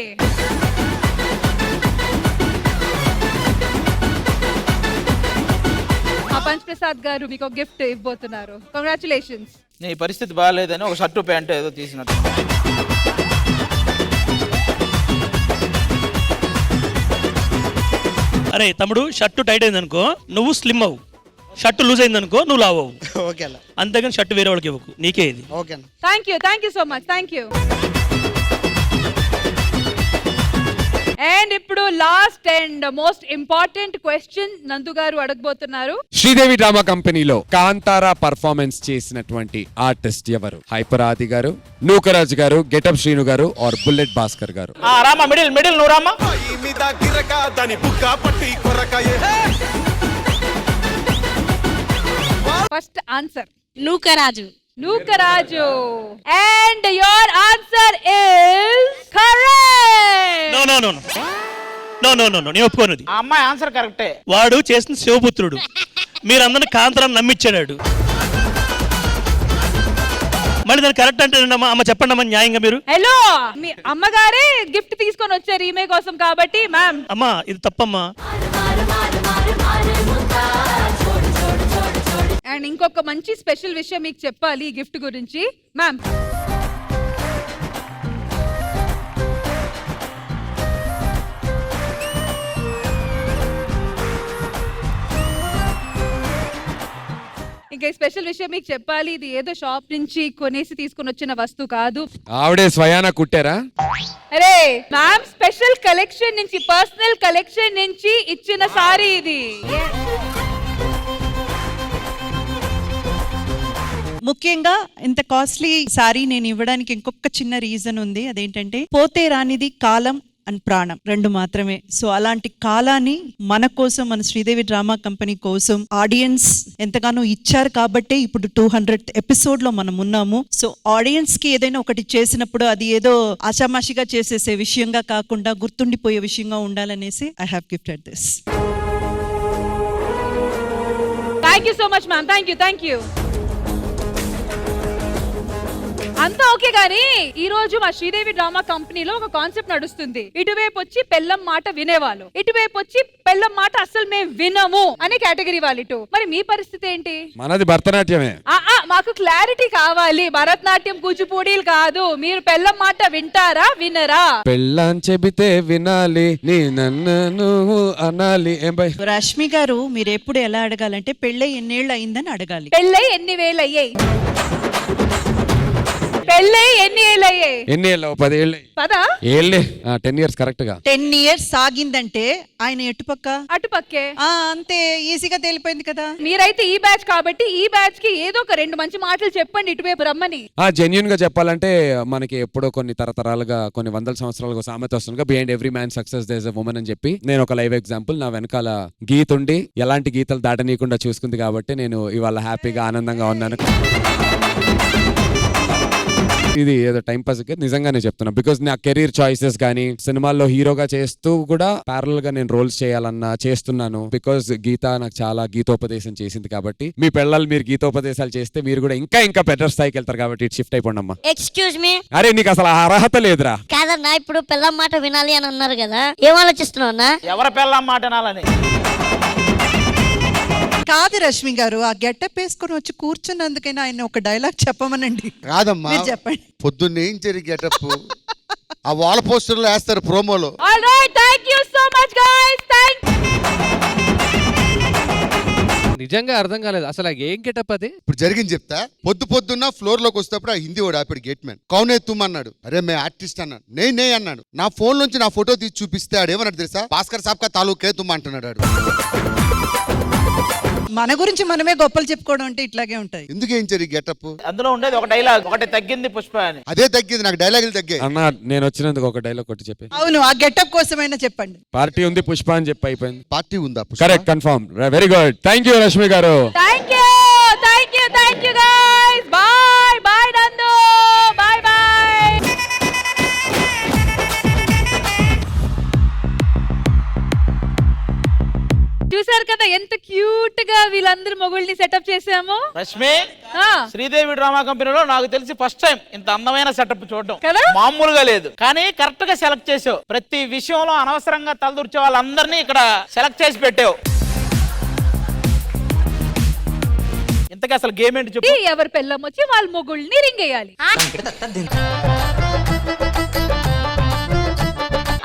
ఆ పంచ్ ప్రసాద్ గారు మీకు గిఫ్ట్ ఇవ్వబోతున్నారు. కంగ్రాచులేషన్స్. నీ పరిస్థితి బాగాలేదని ఒక షర్టు ప్యాంట్ ఏదో తీసినట్టు. అరే తమ్ముడు, షర్టు టైట్ అయింది అనుకో నువ్వు స్లిమ్ అవ్వు, షర్టు లూజ్ అయింది అనుకో నువ్వు లావు అవ్వు. ఓకే అంతేగాని షర్టు వేరే వాళ్ళకి ఇవ్వకు, నీకే ఇది. Okay. Thank you so much. Thank you. And ఇప్పుడు last and most important question Nandu గారు అడగబోతున్నారు. శ్రీదేవి డ్రామా కంపెనీలో కాంతారా పర్ఫార్మెన్స్ చేసినటువంటి ఆర్టిస్ట్ ఎవరు? హైపర్ ఆది గారు, నూకరాజ్ గారు, గెటప్ శ్రీను గారు ఆర్ బుల్లెట్ భాస్కర్ గారు? రామా మిడిల్ నువ్వు Rama. First answer Nookaraju. Nookaraju. And your answer is correct. No no no no no no no నేను ఒప్పుకోను. ఆ అమ్మాయి ఆన్సర్ కరెక్టే. వాడు చేసిన శివపుత్రుడు, మీరందరిని కాంతారాన్ని నమ్మించాడు. మళ్ళీ దాన్ని కరెక్ట్ అంటే అమ్మ చెప్పండి అమ్మ న్యాయంగా మీరు. హలో, మీ అమ్మగారే గిఫ్ట్ తీసుకొని వచ్చారు ఈమె కోసం కాబట్టి మ్యామ్. అమ్మా ఇది తప్పమ్మా. అండ్ ఇంకొక మంచి స్పెషల్ విషయం మీకు చెప్పాలి ఈ గిఫ్ట్ గురించి మ్యామ్. ఇంకా స్పెషల్ విషయం మీకు చెప్పాలి, ఇది ఏదో షాప్ నుంచి కొనేసి తీసుకుని వచ్చిన వస్తువు కాదు. ఆవిడే స్వయానా కుట్టారా? అరే మ్యామ్, స్పెషల్ కలెక్షన్ నుంచి, పర్సనల్ కలెక్షన్ నుంచి ఇచ్చిన సారీ ఇది. ముఖ్యంగా ఇంత కాస్ట్లీ సారీ నేను ఇవ్వడానికి ఇంకొక చిన్న రీజన్ ఉంది. అదేంటంటే పోతే రానిది కాలం అండ్ ప్రాణం రెండు మాత్రమే. సో అలాంటి కాలాన్ని మన కోసం, మన శ్రీదేవి డ్రామా కంపెనీ కోసం ఆడియన్స్ ఎంతగానో ఇచ్చారు కాబట్టే ఇప్పుడు 200th ఎపిసోడ్ లో మనం ఉన్నాము. సో ఆడియన్స్ కి ఏదైనా ఒకటి చేసినప్పుడు అది ఏదో ఆషామాషిగా చేసేసే విషయంగా కాకుండా గుర్తుండిపోయే విషయంగా ఉండాలనేసి I have gifted this. Thank you so much ma'am. Thank you. అంతా ఓకే గానీ ఈ రోజు మా శ్రీదేవి డ్రామా కంపెనీలో ఒక కాన్సెప్ట్ నడుస్తుంది. ఇటువైపు వచ్చి పెళ్ళం మాట వినేవాళ్ళు, ఇటువైపు వచ్చి పెళ్ళం మాట అసలు మేము వినము అనే కేటగిరీ వాళ్ళు. మరి మీ పరిస్థితి ఏంటి? మనది భరతనాట్యమే. మాకు క్లారిటీ కావాలి. భరతనాట్యం కూచిపూడీలు కాదు. మీరు పెళ్ళం మాట వింటారా వినరా? పెళ్ళాం చెబితే వినాలి, నీ నన్ను నువ్వు అనాలి. ఏం బై రష్మి గారు, మీరు ఎప్పుడు ఎలా అడగాలంటే పెళ్ళై ఎన్నేళ్ళు అయిందని అడగాలి. పెళ్ళై ఎన్ని వేలు అయ్యాయి? పెళ్ళై ఎన్ని ఏళ్ళు అయ్యాయి? ఎన్ని ఏళ్ళు? 10 ఏళ్ళు. 10 years కరెక్ట్ గా. 10 years సాగిందంటే ఆయన ఎటుపక్క? అటుపక్కే. అంతే ఈజీగా తేలిపోయింది కదా. మీరైతే ఈ బ్యాచ్ కాబట్టి ఈ బ్యాచ్ కి ఏదో ఒక 2 మంచి మాటలు చెప్పండి ఇటువైపు రమ్మని. జెన్యూన్ గా చెప్పాలంటే మనకి ఎప్పుడో కొన్ని తరతరాలుగా, కొన్ని వందల సంవత్సరాలుగా సామెత వస్తుంది, behind every man success there is a woman అని చెప్పి. నేను ఒక లైవ్ ఎగ్జాంపుల్. నా వెనకాల గీత ఉండి ఎలాంటి గీతలు దాటనీయకుండా చూసుకుంది కాబట్టి నేను ఇవాళ హ్యాపీగా ఆనందంగా ఉన్నాను. ఇది ఏదో టైం పాస్ నిజంగానే చెప్తున్నా. బికాస్ నా కెరీర్ చాయిసెస్ కానీ, సినిమాల్లో హీరోగా చేస్తూ కూడా ప్యారల్ గా నేను రోల్స్ చేయాలన్నా చేస్తున్నాను. బికాస్ గీత నాకు చాలా గీతోపదేశం చేసింది కాబట్టి. మీ పిల్లలు మీరు గీతోపదేశాలు చేస్తే మీరు కూడా ఇంకా పెద్ద స్థాయికి వెళ్తారు కాబట్టి ఇటు షిఫ్ట్ అయిపోండి అమ్మా. Excuse me. అరే నీకు అసలు అర్హత లేదురా. కాదన్నా, ఇప్పుడు పిల్లం మాట వినాలి అని అన్నారు కదా, ఏం ఆలోచిస్తున్నావు? ఎవరి పిల్లం మాట వినాలని కాదు రష్మి గారు, ఆ గెటప్ వేసుకొని వచ్చి కూర్చున్నందుకైనా ఆయన ఒక డైలాగ్ చెప్పమనండి. కాదమ్మా, చెప్పండి. పొద్దున్నే ఏం జరిగి గెటప్ ఆ వాల్ పోస్టర్లో వేస్తారు ప్రోమోలో. Alright, thank you so much guys. నిజంగా అర్థం కాలేదు అసలు ఏం గెటప్ అది. ఇప్పుడు జరిగింది చెప్తా. పొద్దున్న ఫ్లోర్ లోకి వస్తేప్పుడు ఆ హిందీ వాడు ఆపిడు గేట్ మ్యాన్ కౌనే తుమ్ అన్నాడు. అరే మే ఆర్టిస్ట్ అన్నాడు. నే అన్నాడు. నా ఫోన్ నుంచి నా ఫోటో తీసి చూపిస్తే ఆడేమన్నాడు తెలుసా? భాస్కర్ సాబ్ కా తాలూకే తుమ్ అంటున్నాడు. మన గురించి మనమే గొప్పలు చెప్పుకోవడం అంటే ఇట్లాగే ఉంటాయి. ఎందుకు వేయించారు ఈ గెటప్? అందులో ఉండేది ఒక డైలాగ్, ఒకటి తగ్గింది పుష్ప అని. అదే తగ్గింది, నాకు డైలాగులు తగ్గాయి. అన్న నేను వచ్చినందుకు ఒక డైలాగ్ కొట్టి చెప్పి. అవును, ఆ గెటప్ కోసమైనా చెప్పండి. పార్టీ ఉంది పుష్ప అని చెప్పి అయిపోయింది. పార్టీ ఉందా? Correct, confirm, very good. Thank you Rashmi గారు. Thank you guys. Bye bye Nandu, bye bye. చూసారు కదా ఎంత క్యూట్ గా వీళ్ళందరూ మొగుల్ని సెటప్ చేసాము. రష్మి, శ్రీదేవి డ్రామా కంపెనీలో నాకు తెలిసి ఫస్ట్ టైం ఇంత అందమైన సెటప్ చూడడం మామూలుగా లేదు. కానీ కరెక్ట్ గా సెలెక్ట్ చేసావు. ప్రతి విషయంలో అనవసరంగా తలదూర్చే వాళ్ళందరినీ ఇక్కడ సెలెక్ట్ చేసి పెట్టావు. ఇంతకీ అసలు గేమ్ ఏంటి చెప్పు. ఎవరి పెళ్ళం వచ్చి వాళ్ళ మొగుల్ని రింగ్ వేయాలి.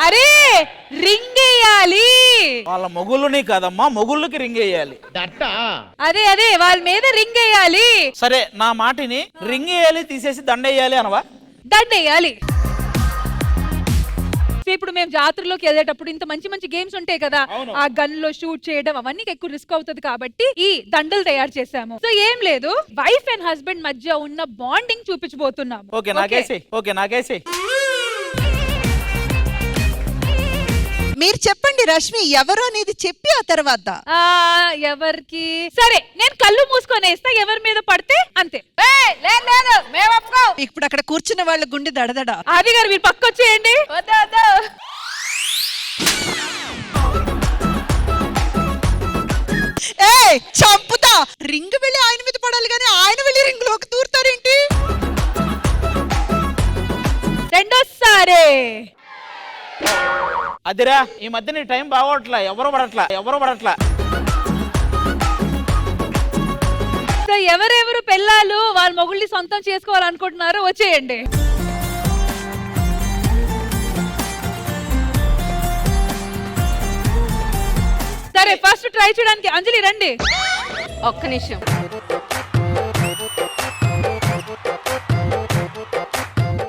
అరే రింగ్ వేయాలి. వాళ్ళ మొగుళ్ళని కాదమ్మా, మొగుళ్ళకి రింగ్ వేయాలి. అదే అదే వాళ్ళ మీద రింగ్ వేయాలి. సరే, నా మాటిని రింగ్ వేయాలి తీసేసి దండ వేయాలి అనవా? దండ వేయాలి. ఇప్పుడు మేము జాతరలోకి వెళ్ళేటప్పుడు ఇంత మంచి మంచి గేమ్స్ ఉంటాయి కదా, ఆ గన్ లో షూట్ చేయడం అవన్నీ ఎక్కువ రిస్క్ అవుతుంది కాబట్టి ఈ దండలు తయారు చేసాము. సో ఏం లేదు, వైఫ్ అండ్ హస్బెండ్ మధ్య ఉన్న బాండింగ్ చూపించబోతున్నాము. ఓకే నాకేసి. మీరు చెప్పండి రష్మి, ఎవరు అనేది చెప్పి ఆ తర్వాత ఎవరికి సరే నేను కళ్ళు మూసుకొని వేస్తా, ఎవరి మీద పడితే అంతే. లేదు మేము ఒప్పుకో. ఇప్పుడు అక్కడ కూర్చున్న వాళ్ళ గుండె దడదడ. ఆది గారు మీరు పక్క వచ్చేయండి. చంపుతా. రింగ్ వెళ్ళి ఆయన మీద పడాలి కానీ ఆయన వెళ్ళి రింగ్ లోకి దూరుతారేంటి? రెండోసారి. అదిరా, ఈ మధ్య నీ టైం బాగోట్లా, ఎవరు పడట్లా. ఎవరెవరు పెళ్ళాలు వాళ్ళ మొగుళ్ళని సొంతం చేసుకోవాలనుకుంటున్నారు వచ్చేయండి. సరే ఫస్ట్ ట్రై చేయడానికి అంజలి రండి. ఒక్క నిమిషం.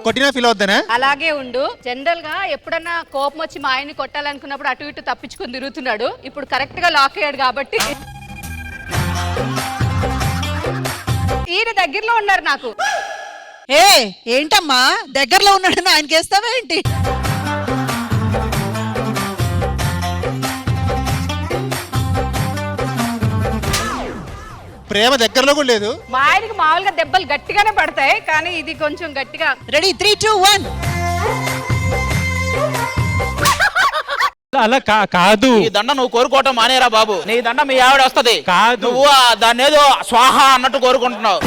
కొట్టినా ఫీల్ అవుతానా? అలాగే ఉండు. జనరల్ గా ఎప్పుడన్నా కోపం వచ్చి మా ఆయన్ని కొట్టాలనుకున్నప్పుడు అటు ఇటు తప్పించుకొని తిరుగుతున్నాడు. ఇప్పుడు కరెక్ట్ గా లాక్ అయ్యాడు కాబట్టి ఈయన దగ్గరలో ఉన్నారు నాకు. ఏంటమ్మా దగ్గరలో ఉన్నాడని ఆయనకి వేస్తావా ఏంటి? ప్రేమ దగ్గరలో కూడా లేదు. మా ఆయనకి మామూలుగా దెబ్బలు గట్టిగానే పడతాయి, కానీ ఇది కొంచెం గట్టిగా. రెడీ 3, 2, 1. అలా కాదు. ఈ దండ నువ్వు కోరుకోవటం మానేరా బాబు. నీ దండ మీ ఆవిడ వస్తది. కాదు, నువ్వు దాన్ని ఏదో స్వాహ అన్నట్టు కోరుకుంటున్నావు.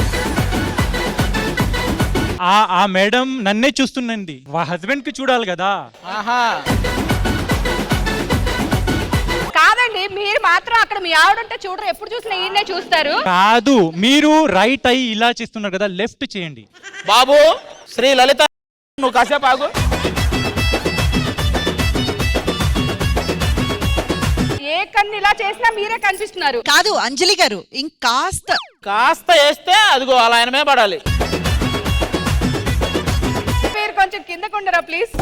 ఆ మేడం నన్నే చూస్తుందండి, హస్బెండ్ కి చూడాలి కదా. కాదండి, మీరు మాత్రం అక్కడ మీ ఆవిడంటే చూడరు, ఎప్పుడు చూసినా ఈయన్నే చూస్తారు. కాదు, మీరు రైట్ అయ్యి ఇలా చేస్తున్నారు కదా, లెఫ్ట్ చేయండి. బాబు శ్రీ లలిత, నువ్వు కాసేపు ఆగు. ఏ కన్ను ఇలా చేసినా మీరే కనిపిస్తున్నారు. కాదు అంజలి గారు, కాస్త వేస్తే అదిగో అలా ఆయనమే పడాలి. మీరు కొంచెం కిందకుండరా ప్లీజ్.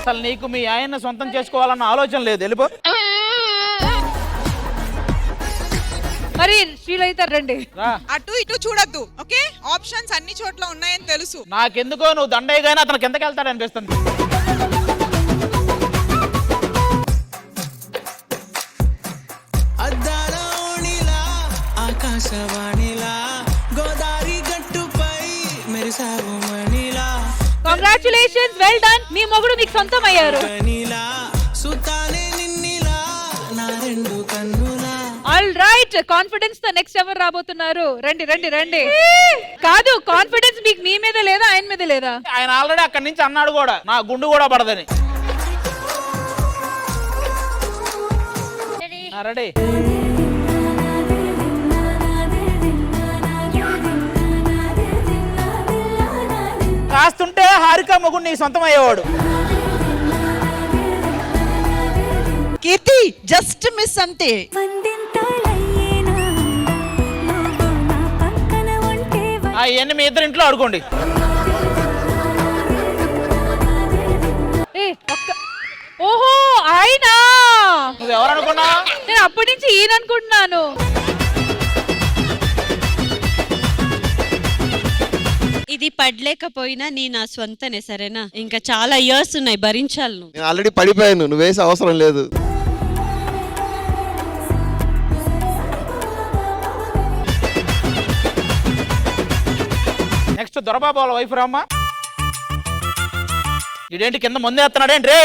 అసలు నీకు మీ ఆయన్ని సొంతం చేసుకోవాలన్న ఆలోచన లేదు, వెళ్ళిపో. మరి శ్రీలలిత రండి. అటు ఇటు చూడొద్దు, ఓకే? ఆప్షన్స్ అన్ని చోట్ల ఉన్నాయని తెలుసు. నాకెందుకో నువ్వు దండయ్యగానే అతను కిందకి వెళ్తాడు అనిపిస్తుంది. ఆకాశవాణిలా గోదావరి గట్టుపై మెరిసావు మణిలా. Congratulations, well done. మీ మొగుడు మీకు సొంతం అయ్యారు. ఆల్ రైట్, కాన్ఫిడెన్స్ తో నెక్స్ట్ ఎవరు రాబోతున్నారు? రండి రండి రండి. కాదు, కాన్ఫిడెన్స్ మీకు మీ మీద లేదా ఆయన మీద లేదా? ఆయన ఆల్రెడీ అక్కడి నుంచి అన్నాడు కూడా, నా గుండు కూడా పడదని. రెడీ. కాస్తుంటే హారిక మొగుడు నీ సొంతం అయ్యేవాడు. కీర్తి జస్ట్ మిస్ అంతే. ఇవన్నీ మీ ఇద్దరు ఇంట్లో ఆడుకోండి. ఓహో ఆయన నువ్వు ఎవరు అనుకున్నా? నేను అప్పటి నుంచి ఈయన అనుకుంటున్నాను. ఇది పడలేకపోయినా నీ నా స్వంతనే, సరేనా? ఇంకా చాలా ఇయర్స్ ఉన్నాయి, భరించాలి నువ్వు. నేను ఆల్రెడీ పడిపోయాను, నువ్వు వేసే అవసరం లేదు. నెక్స్ట్ దొరబాబు వాళ్ళ వైఫ్ రామ్మా. ఇదేంటి కింద ముందేస్తున్నాడేంటి రే?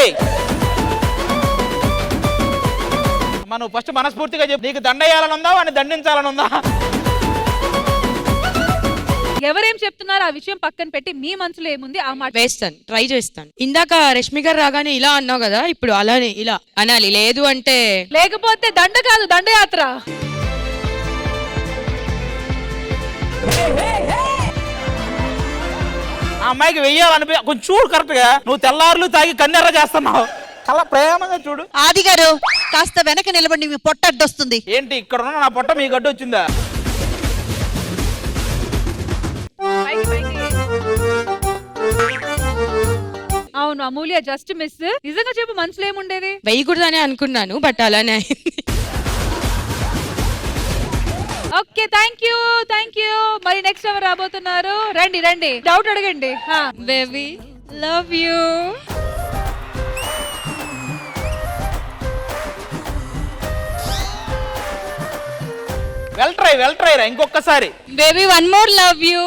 మనం ఫస్ట్ మనస్ఫూర్తిగా చెప్పు, నీకు దండేయాలని ఉందా వాడిని దండించాలని ఉందా? ఎవరేం చెప్తున్నారు ఆ విషయం పక్కన పెట్టి మీ మనసులో ఏముంది ఆ మాట వేస్తాను, ట్రై చేస్తాను. ఇందాక రష్మి గారు రాగానే ఇలా అన్నావు కదా, ఇప్పుడు అలానే ఇలా అనాలి. లేదు అంటే లేకపోతే దండ కాదు దండయాత్ర. ఆ అమ్మాయికి వెయ్యాలనిపి కొంచెం చూడు కరెక్ట్ గా. నువ్వు తెల్లారులు తాగి కన్నెర్ర చేస్తున్నావు. అలా ప్రేమగా చూడు. ఆది గారు కాస్త వెనక నిలబడి మీ పొట్ట అడ్డొస్తుంది. ఏంటి ఇక్కడ ఉన్న నా పొట్ట మీ గడ్డ వచ్చిందా? అవును అమూల్య జస్ట్ మిస్. నిజంగా చెప్పు మనసులో ఏముండేది? వేయకూడదని అనుకున్నాను, బట్ అలానే అయింది. Okay thank you. మరి నెక్స్ట్ ఎవరు రాబోతున్నారు? రండి రండి, డౌట్ అడగండి. Baby love you. Well try రా ఇంకొకసారి. Baby one more love you.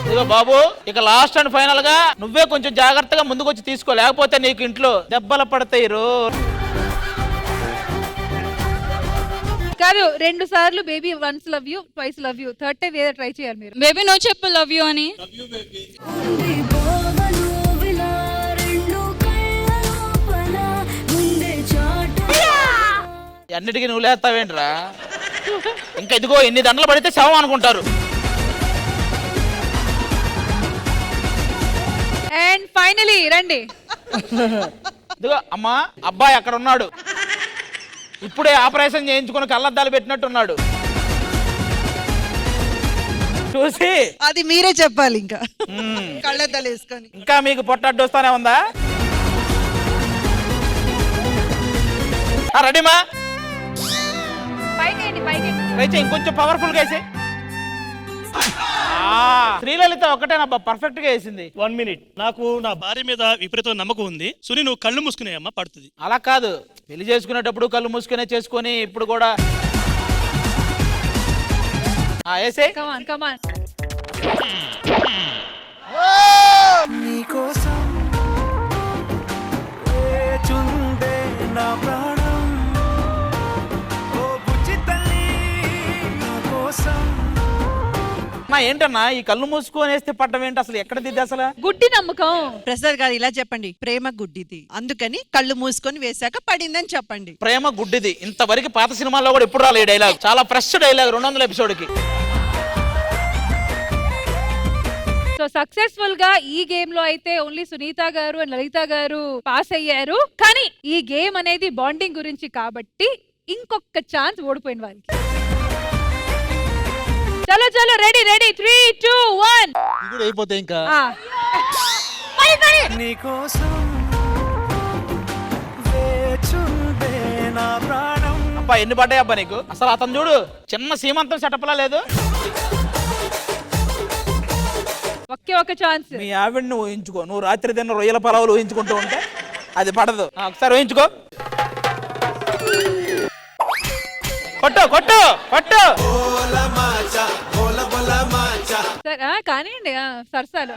ఇదిగో బాబు, ఇక లాస్ట్ అండ్ ఫైనల్ గా నువ్వే కొంచెం జాగ్రత్తగా ముందుకొచ్చి తీసుకో, లేకపోతే నీకు ఇంట్లో దెబ్బలు పడతాయి రో. కాదు 2 సార్లు baby once love you, twice love you, third time ఏదో ట్రై చేయాలి మీరు. బేబీ నో చెప్పు లవ్ యూ అని. అన్నిటికీ నువ్వు లేస్తావేంట్రా? ఇంకా ఇదిగో ఎన్ని దండలు పడితే శవం అనుకుంటారు. అండ్ ఫైనలీ రండి. ఇదిగో అమ్మా, అబ్బాయి అక్కడ ఉన్నాడు. ఇప్పుడే ఆపరేషన్ చేయించుకుని కళ్ళద్దాలు పెట్టినట్టున్నాడు. చూసి అది మీరే చెప్పాలి. ఇంకా కళ్ళద్దాలు వేసుకొని ఇంకా మీకు పొట్టడ్డొస్తానే ఉందా? రెడీమా? అయితే ఇంకొంచెం పవర్ఫుల్ గా వేసి. శ్రీలలిత ఒకటేనబ్బా పర్ఫెక్ట్ గా వేసింది. 1 minute. నాకు నా భార్య మీద విపరీతమైన నమ్మకం ఉంది. సునీ నువ్వు కళ్ళు మూసుకునేయమ్మా పడుతుంది. అలా కాదు, పెళ్లి చేసుకునేటప్పుడు కళ్ళు మూసుకునే చేసుకొని ఇప్పుడు కూడా వేసే. కమాన్ నీకోసం వేచుండే నా ప్రాణం, ఓ బుజ్జి తల్లి నా కోసం. మా ఏంటన్నా ఈ కళ్ళు మూసుకొని వేస్తే పడ్డం ఏంటి? అసలు ఎక్కడ దిద్ది అసలు? గుడ్డి నమ్మకం. ప్రసాద్ గారు ఇలా చెప్పండి, ప్రేమ గుడ్డిది, అందుకని కళ్ళు మూసుకొని వేసాక పడిందని చెప్పండి. ప్రేమ గుడ్డిది ఇంతవరకు పాత సినిమాల్లో కూడా ఎప్పుడు రాలే డైలాగ్. చాలా ఫ్రెష్ డైలాగ్ 200 ఎపిసోడ్కి. సో సక్సెస్ఫుల్ గా ఈ గేమ్ లో అయితే ఓన్లీ సునీత గారు అండ్ లలిత గారు పాస్ అయ్యారు. కానీ ఈ గేమ్ అనేది బాండింగ్ గురించి కాబట్టి ఇంకొక ఛాన్స్ ఓడిపోయిన వారికి. చలో రెడీ 3, 2, 1 ఇది అయిపోతే ఇంకా నీకోసం వేచుండే నా ప్రాణం. అబ్బా ఎన్ని పడ్డాయి అబ్బా నీకు? అసలు అతను చూడు, చిన్న సీమంతం సెటప్లా లేదు. ఒకే ఒక ఛాన్స్. మీ ఆవిడ్ని ఊహించుకో, నువ్వు రాత్రి తిన్న రొయ్యల పొలాలు ఊహించుకుంటూ ఉంటే అది పడదు. ఒకసారి ఊహించుకో. కొట్టు కానివ్వండి సరసాలు.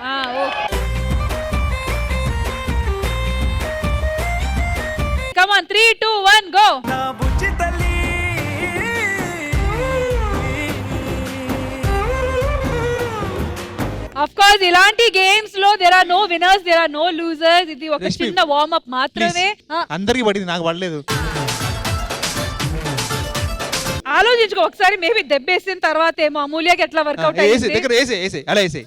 Come on 3, 2, 1 go. ఆఫ్ కోర్స్ ఇలాంటి గేమ్స్ లో there are no winners, there are no losers. ఇది ఒక చిన్న వార్మ్ అప్ మాత్రమే. అందరికి పడింది, నాకు పడలేదు. ఆలోచించుకో ఒకసారి. మేబీ దెబ్బేసిన తర్వాత ఏమో అమూల్యకి ఎట్లా వర్కౌట్ అయింది. అలా వేసే.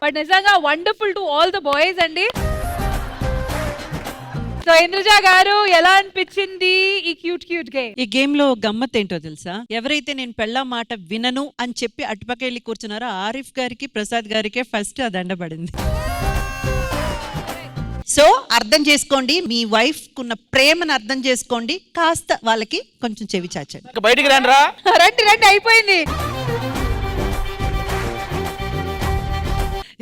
బట్ నిజంగా wonderful to all the boys అండి. సో ఇంద్రజ గారు ఎలా అనిపించింది ఈ క్యూట్ గేమ్? ఈ గేమ్ లో గమ్మత్ ఏంటో తెలుసా? ఎవరైతే నేను పెళ్ళాం మాట వినను అని చెప్పి అటుపక్క వెళ్ళి కూర్చున్నారో ఆరిఫ్ గారికి ప్రసాద్ గారికే ఫస్ట్ ఆ దండ పడింది. సో అర్థం చేసుకోండి, మీ వైఫ్ కున్న ప్రేమను అర్థం చేసుకోండి, కాస్త వాళ్ళకి కొంచెం చెవి చాచండి. బయటికి రండి, రండి అయిపోయింది.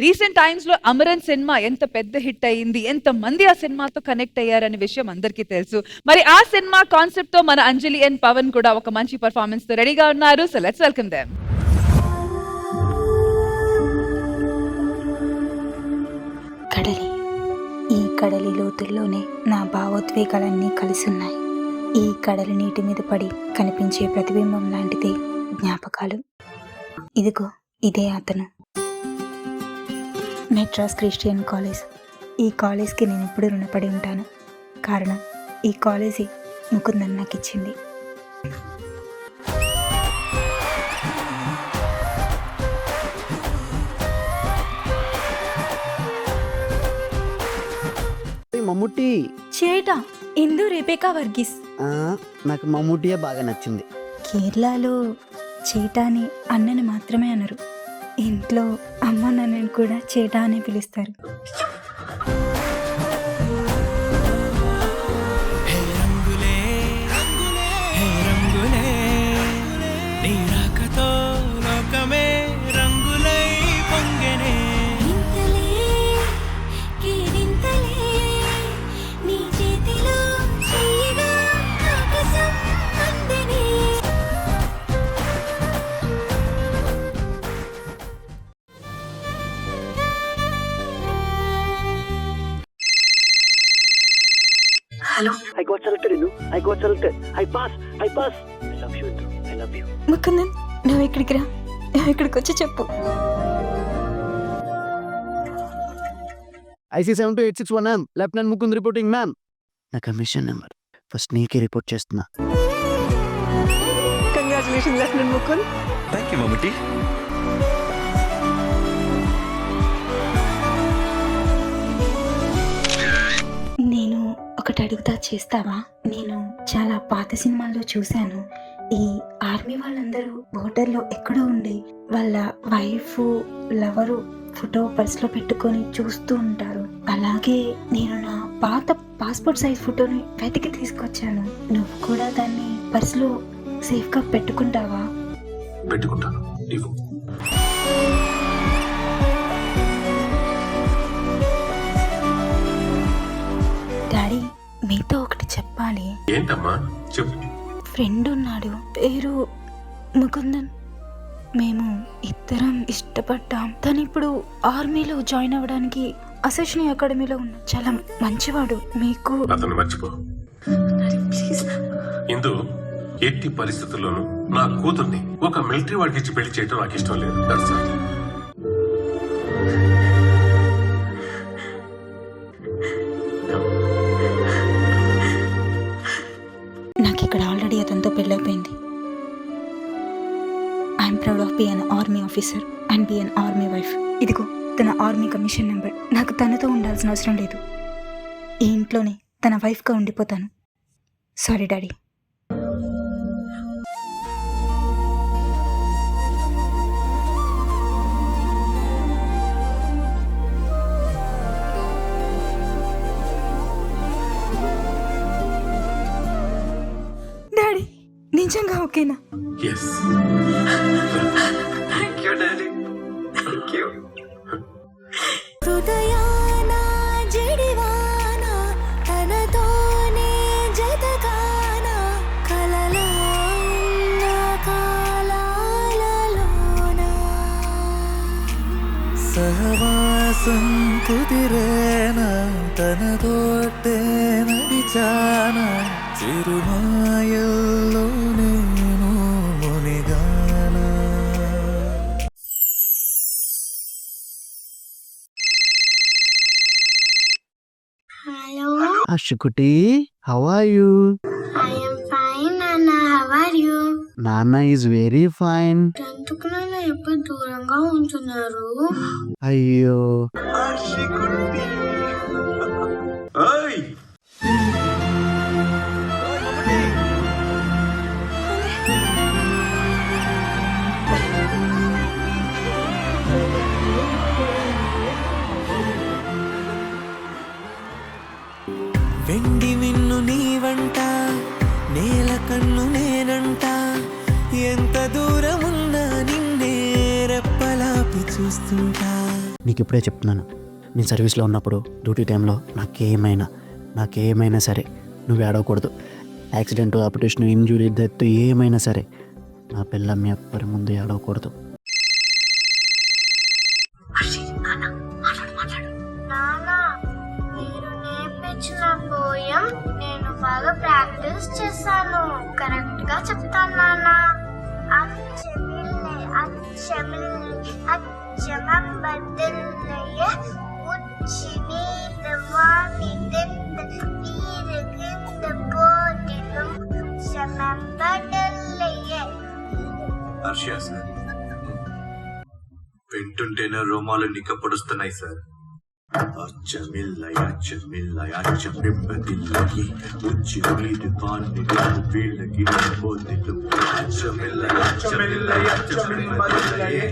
రీసెంట్ టైమ్స్ లో అమరన్ సినిమా ఎంత పెద్ద హిట్ అయ్యింది, ఎంత మంది ఆ సినిమాతో కనెక్ట్ అయ్యారనే విషయం అందరికీ తెలుసు. మరి ఆ సినిమా కాన్సెప్ట్ తో మన అంజలి అండ్ పవన్ కూడా ఒక మంచి పర్ఫార్మెన్స్ తో రెడీగా ఉన్నారు. So let's welcome them. కడలి, ఈ కడలి లోతుల్లోనే నా భావోద్వేగాలన్నీ కలిసున్నాయి. ఈ కడలి నీటి మీద పడి కనిపించే ప్రతిబింబం లాంటిదే జ్ఞాపకాలు. ఇదిగో ఇదే అతను, మెట్రాస్ క్రిస్టియన్ కాలేజ్. ఈ కాలేజ్కి నేను ఎప్పుడు రుణపడి ఉంటాను. కారణం ఈ కాలేజీ ముకుందన్ నాకు ఇచ్చింది. మమ్ముట్టి చేటా ఇందు రేబేకా వర్గీస్. నాకు మమ్ముట్టియే బాగా నచ్చింది. కేరళలో చేటా అని అన్నని మాత్రమే అనరు, ఇంట్లో అమ్మ నాన్నని కూడా చేటా అనే పిలుస్తారు. Hello. I got selected, Indu. I got selected. I pass. I love you, Indu. I love you. Mukundan, నువ్వు ఇక్కడికి రా, నువ్వు ఇక్కడికి వచ్చి చెప్పు. IC 72861 lieutenant Mukund reporting ma'am. నా కమిషన్ నెంబర్ ఫస్ట్ నీకే రిపోర్ట్ చేస్తున్నా. Congratulation lieutenant Mukund. Thank you Mammootty. నేను ఒకటి అడుగుతా, చేస్తావా? నేను చాలా పాత సినిమాల్లో చూశాను, ఈ ఆర్మీ వాళ్ళందరూ బోర్డర్లో ఎక్కడో ఉండి వాళ్ళ వైఫ్ లవరు ఫోటో పర్స్లో పెట్టుకొని చూస్తూ ఉంటారు. అలాగే నేను నా పాత పాస్పోర్ట్ సైజ్ ఫోటోని వెతికి తీసుకొచ్చాను. నువ్వు కూడా దాన్ని పర్స్లో సేఫ్గా పెట్టుకుంటావా? పెట్టుకుంటాను. డాడీ, మీతో ఒకటి చెప్పాలి. ఏంటమ్మా చెప్పు. ఫ్రెండ్ ఉన్నాడు, పేరు ముకుందన్. మేము ఇద్దరం ఇష్టపడ్డాం. తను ఇప్పుడు ఆర్మీలో జాయిన్ అవ్వడానికి అసెషని అకాడమీలో ఉన్నా. చాలా మంచివాడు. మీకు అతను మర్చిపో ఇందు. ఎట్టి పరిస్థితుల్లోనూ నా కూతుర్ని ఒక మిలిటరీ వాడికి ఇచ్చి పెళ్లి చేయడం నాకు ఇష్టం లేదు. నాకు ఇక్కడ ఆల్రెడీ అతనితో పెళ్ళైపోయింది. I'm proud of be an army officer and be an army wife. ఇదిగో తన ఆర్మీ కమిషన్ నెంబర్. నాకు తనతో ఉండాల్సిన అవసరం లేదు. ఈ ఇంట్లోనే తన వైఫ్గా ఉండిపోతాను. Sorry daddy. డాడీ నిజంగా ఓకేనా? yes. Thank you, Daddy. Thank you. హృదయాన జడివాన తనతోనే జతగాన కలలా ఉన్న కాలాలలోన సహవాసం కుదిరేనా తనతోటే నడిచానా చిరుమాయల్లో నేను మునిగానా. Ashukuti, how are you? I am fine, Nana. How are you? Nana is very fine. ఎందుకు నాన్న ఎప్పుడు దూరంగా ఉంటున్నారు? అయ్యో. Ashukuti. Hey. నీకు ఇప్పుడే చెప్తున్నాను, నేను సర్వీస్లో ఉన్నప్పుడు డ్యూటీ టైంలో నాకేమైనా సరే నువ్వు ఏడవకూడదు. యాక్సిడెంట్, ఆపరేషన్, ఇంజురీ, డెత్ ఏమైనా సరే నా పిల్ల మీ అప్పటి ముందు ఏడవకూడదు. నేను బాగా ప్రాక్టీస్ చేశాను, కరెక్ట్ గా చెప్తాను నాన్న. అక్షమం బద్దలయ్యే ఉచ్చిని రవాణిదెంత వీరగింద పోటిలు శమం బద్దలయ్యే. హర్ష సార్, వింటుంటేనే రోమాలు నిక్కపొడుస్తున్నాయి సార్. అచ్చమిల్లయ అచ్చమిల్లయ అచ్చమిబ్బదిల్లకి ఉచ్చి వీడి పాన్ని వీళ్ళకి పోతిలు. అచ్చమిల్లయ అచ్చమిల్లయ అచ్చమిబ్బదిల్లయే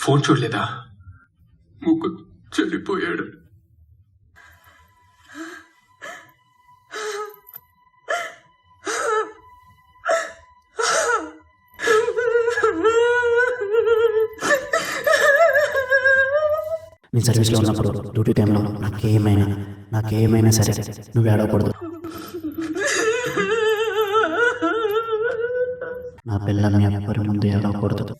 ఫోన్ చూడలేదా? ముగ్గు చెడిపోయాడు. నేను సర్వీస్లో ఉన్నప్పుడు డ్యూటీ టైంలో నాకేమైనా సరే నువ్వు ఏడవకూడదు. నా పిల్ల మీ అప్పటి ముందు ఏడవకూడదు.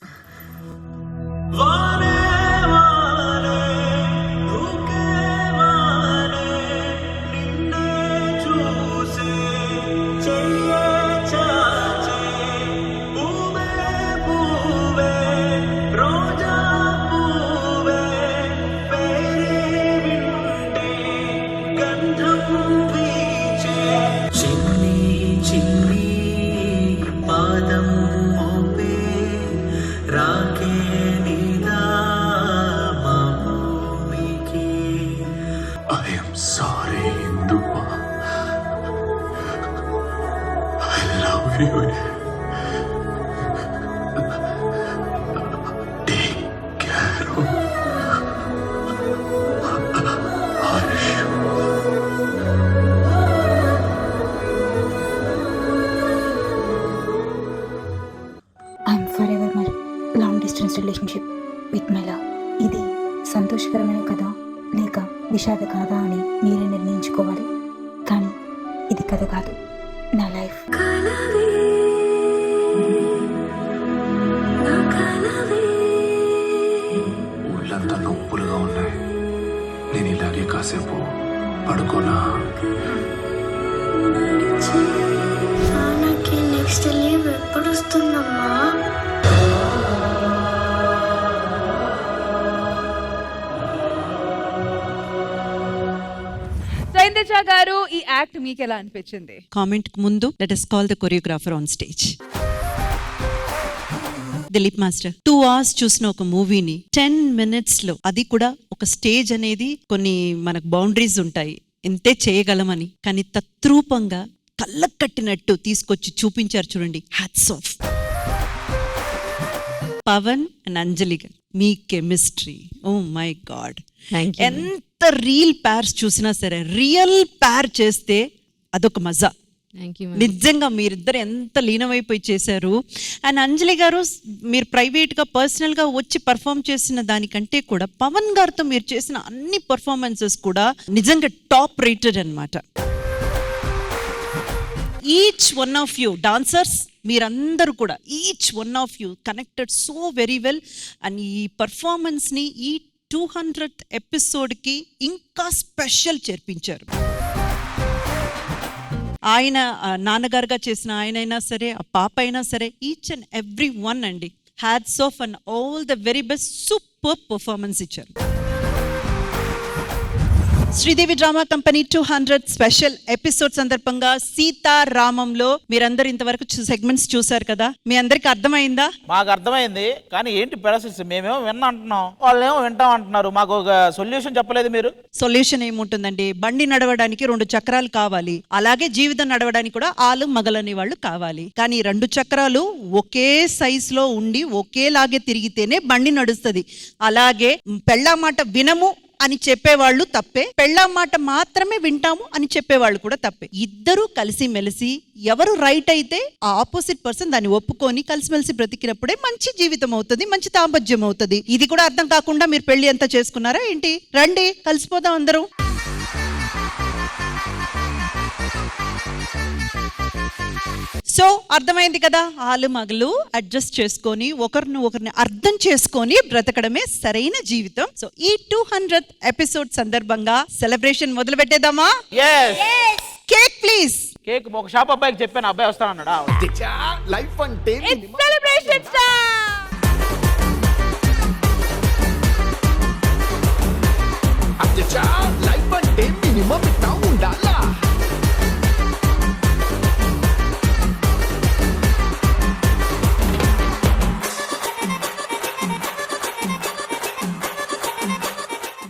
Relationship with my love. ఇది సంతోషకరమైన కథ లేక విషాద కథ అని మీరే నిర్ణయించుకోవాలి. కానీ ఇది కథ కాదు, నా లైఫ్. ఊళ్ళంతా నొప్పులుగా ఉన్నాయి. నేను ఇలాగే కాసేపు పడుకోనా? నెక్స్ట్ లీవ్ ఎప్పుడు వస్తుందమ్మా? సైందజ గారు, ఈ యాక్ట్ మీకు ఎలా అనిపించింది? కామెంట్ ముందు let us call the choreographer on stage. Dilip master, 2 hours చూసిన ఒక మూవీని 10 minutes లో, అది కూడా ఒక స్టేజ్ అనేది కొన్ని మనకు బౌండరీస్ ఉంటాయి, ఎంతే చేయగలమని, కానీ తత్రూపంగా కళ్ళకు కట్టినట్టు తీసుకొచ్చి చూపించారు చూడండి. Hats off. Pawan and Anjali గారు, మీ కెమిస్ట్రీ, ఓ మై గాడ్. ఎంత రియల్ ప్యార్స్ చూసినా సరే, రియల్ ప్యార్ చేస్తే అదొక మజా. నిజంగా మీరిద్దరు ఎంత లీనమైపోయి చేశారు. అండ్ అంజలి గారు, మీరు ప్రైవేట్గా పర్సనల్గా వచ్చి పర్ఫామ్ చేసిన దానికంటే కూడా పవన్ గారితో మీరు చేసిన అన్ని పర్ఫార్మెన్సెస్ కూడా నిజంగా టాప్ రేటెడ్ అన్నమాట. Each one of you dancers, మీరందరూ కూడా each one of you connected so very well. And ఈ పర్ఫార్మెన్స్ని ఈ 200th ఎపిసోడ్కి ఇంకా స్పెషల్ చేర్పించారు. ఆయన నాన్నగారుగా చేసిన ఆయన అయినా సరే, ఆ పాప అయినా సరే, ఈచ్ అండ్ ఎవ్రీ వన్ అండి, hats off and all the very best. Super performance ఇచ్చారు. Sridevi drama company 200 special episode సందర్భంగా సీతారామంలో మీరందరూ ఇంతవరకు సెగ్మెంట్స్ చూసారు కదా, మీ అందరికి అర్థమైందా? మాకు అర్థమైంది, కానీ ఏంటి పరిస్థితి? మేమేమో విన్నా అంటున్నాం, వాళ్ళేమో వింటాం అంటున్నారు. మాకు ఒక సొల్యూషన్ చెప్పలేదు మీరు. సొల్యూషన్ ఏముంటుందండి, బండి నడవడానికి 2 చక్రాలు కావాలి, అలాగే జీవితం నడవడానికి కూడా ఆలు మగలని వాళ్ళు కావాలి. కానీ 2 చక్రాలు ఒకే సైజ్ లో ఉండి ఒకేలాగే తిరిగితేనే బండి నడుస్తుంది. అలాగే పెళ్ళాం మాట వినము అని చెప్పేవాళ్ళు తప్పే, పెళ్ళాం మాట మాత్రమే వింటాము అని చెప్పేవాళ్ళు కూడా తప్పే. ఇద్దరూ కలిసి మెలిసి ఎవరు రైట్ అయితే ఆ ఆపోజిట్ పర్సన్ దాన్ని ఒప్పుకొని కలిసిమెలిసి బ్రతికినప్పుడే మంచి జీవితం అవుతుంది, మంచి దాంపత్యం అవుతుంది. ఇది కూడా అర్థం కాకుండా మీరు పెళ్లి అంతా చేసుకున్నారా ఏంటి? రండి కలిసిపోదాం అందరూ. సో అర్థమైంది కదా, ఆలు మగలు అడ్జస్ట్ చేసుకొని ఒకరిని అర్థం చేసుకొని బ్రతకడమే సరైన జీవితం. సో ఈ 200th ఎపిసోడ్ సందర్భంగా సెలబ్రేషన్ మొదలు పెట్టేద్దామా? Cake please. కేక్ ఒక షాప్ అబ్బాయికి చెప్పాను, అబ్బాయి వస్తానన్నాడా? లైఫ్ అంటే సెలబ్రేషన్ లైఫ్ అంటే మినిమం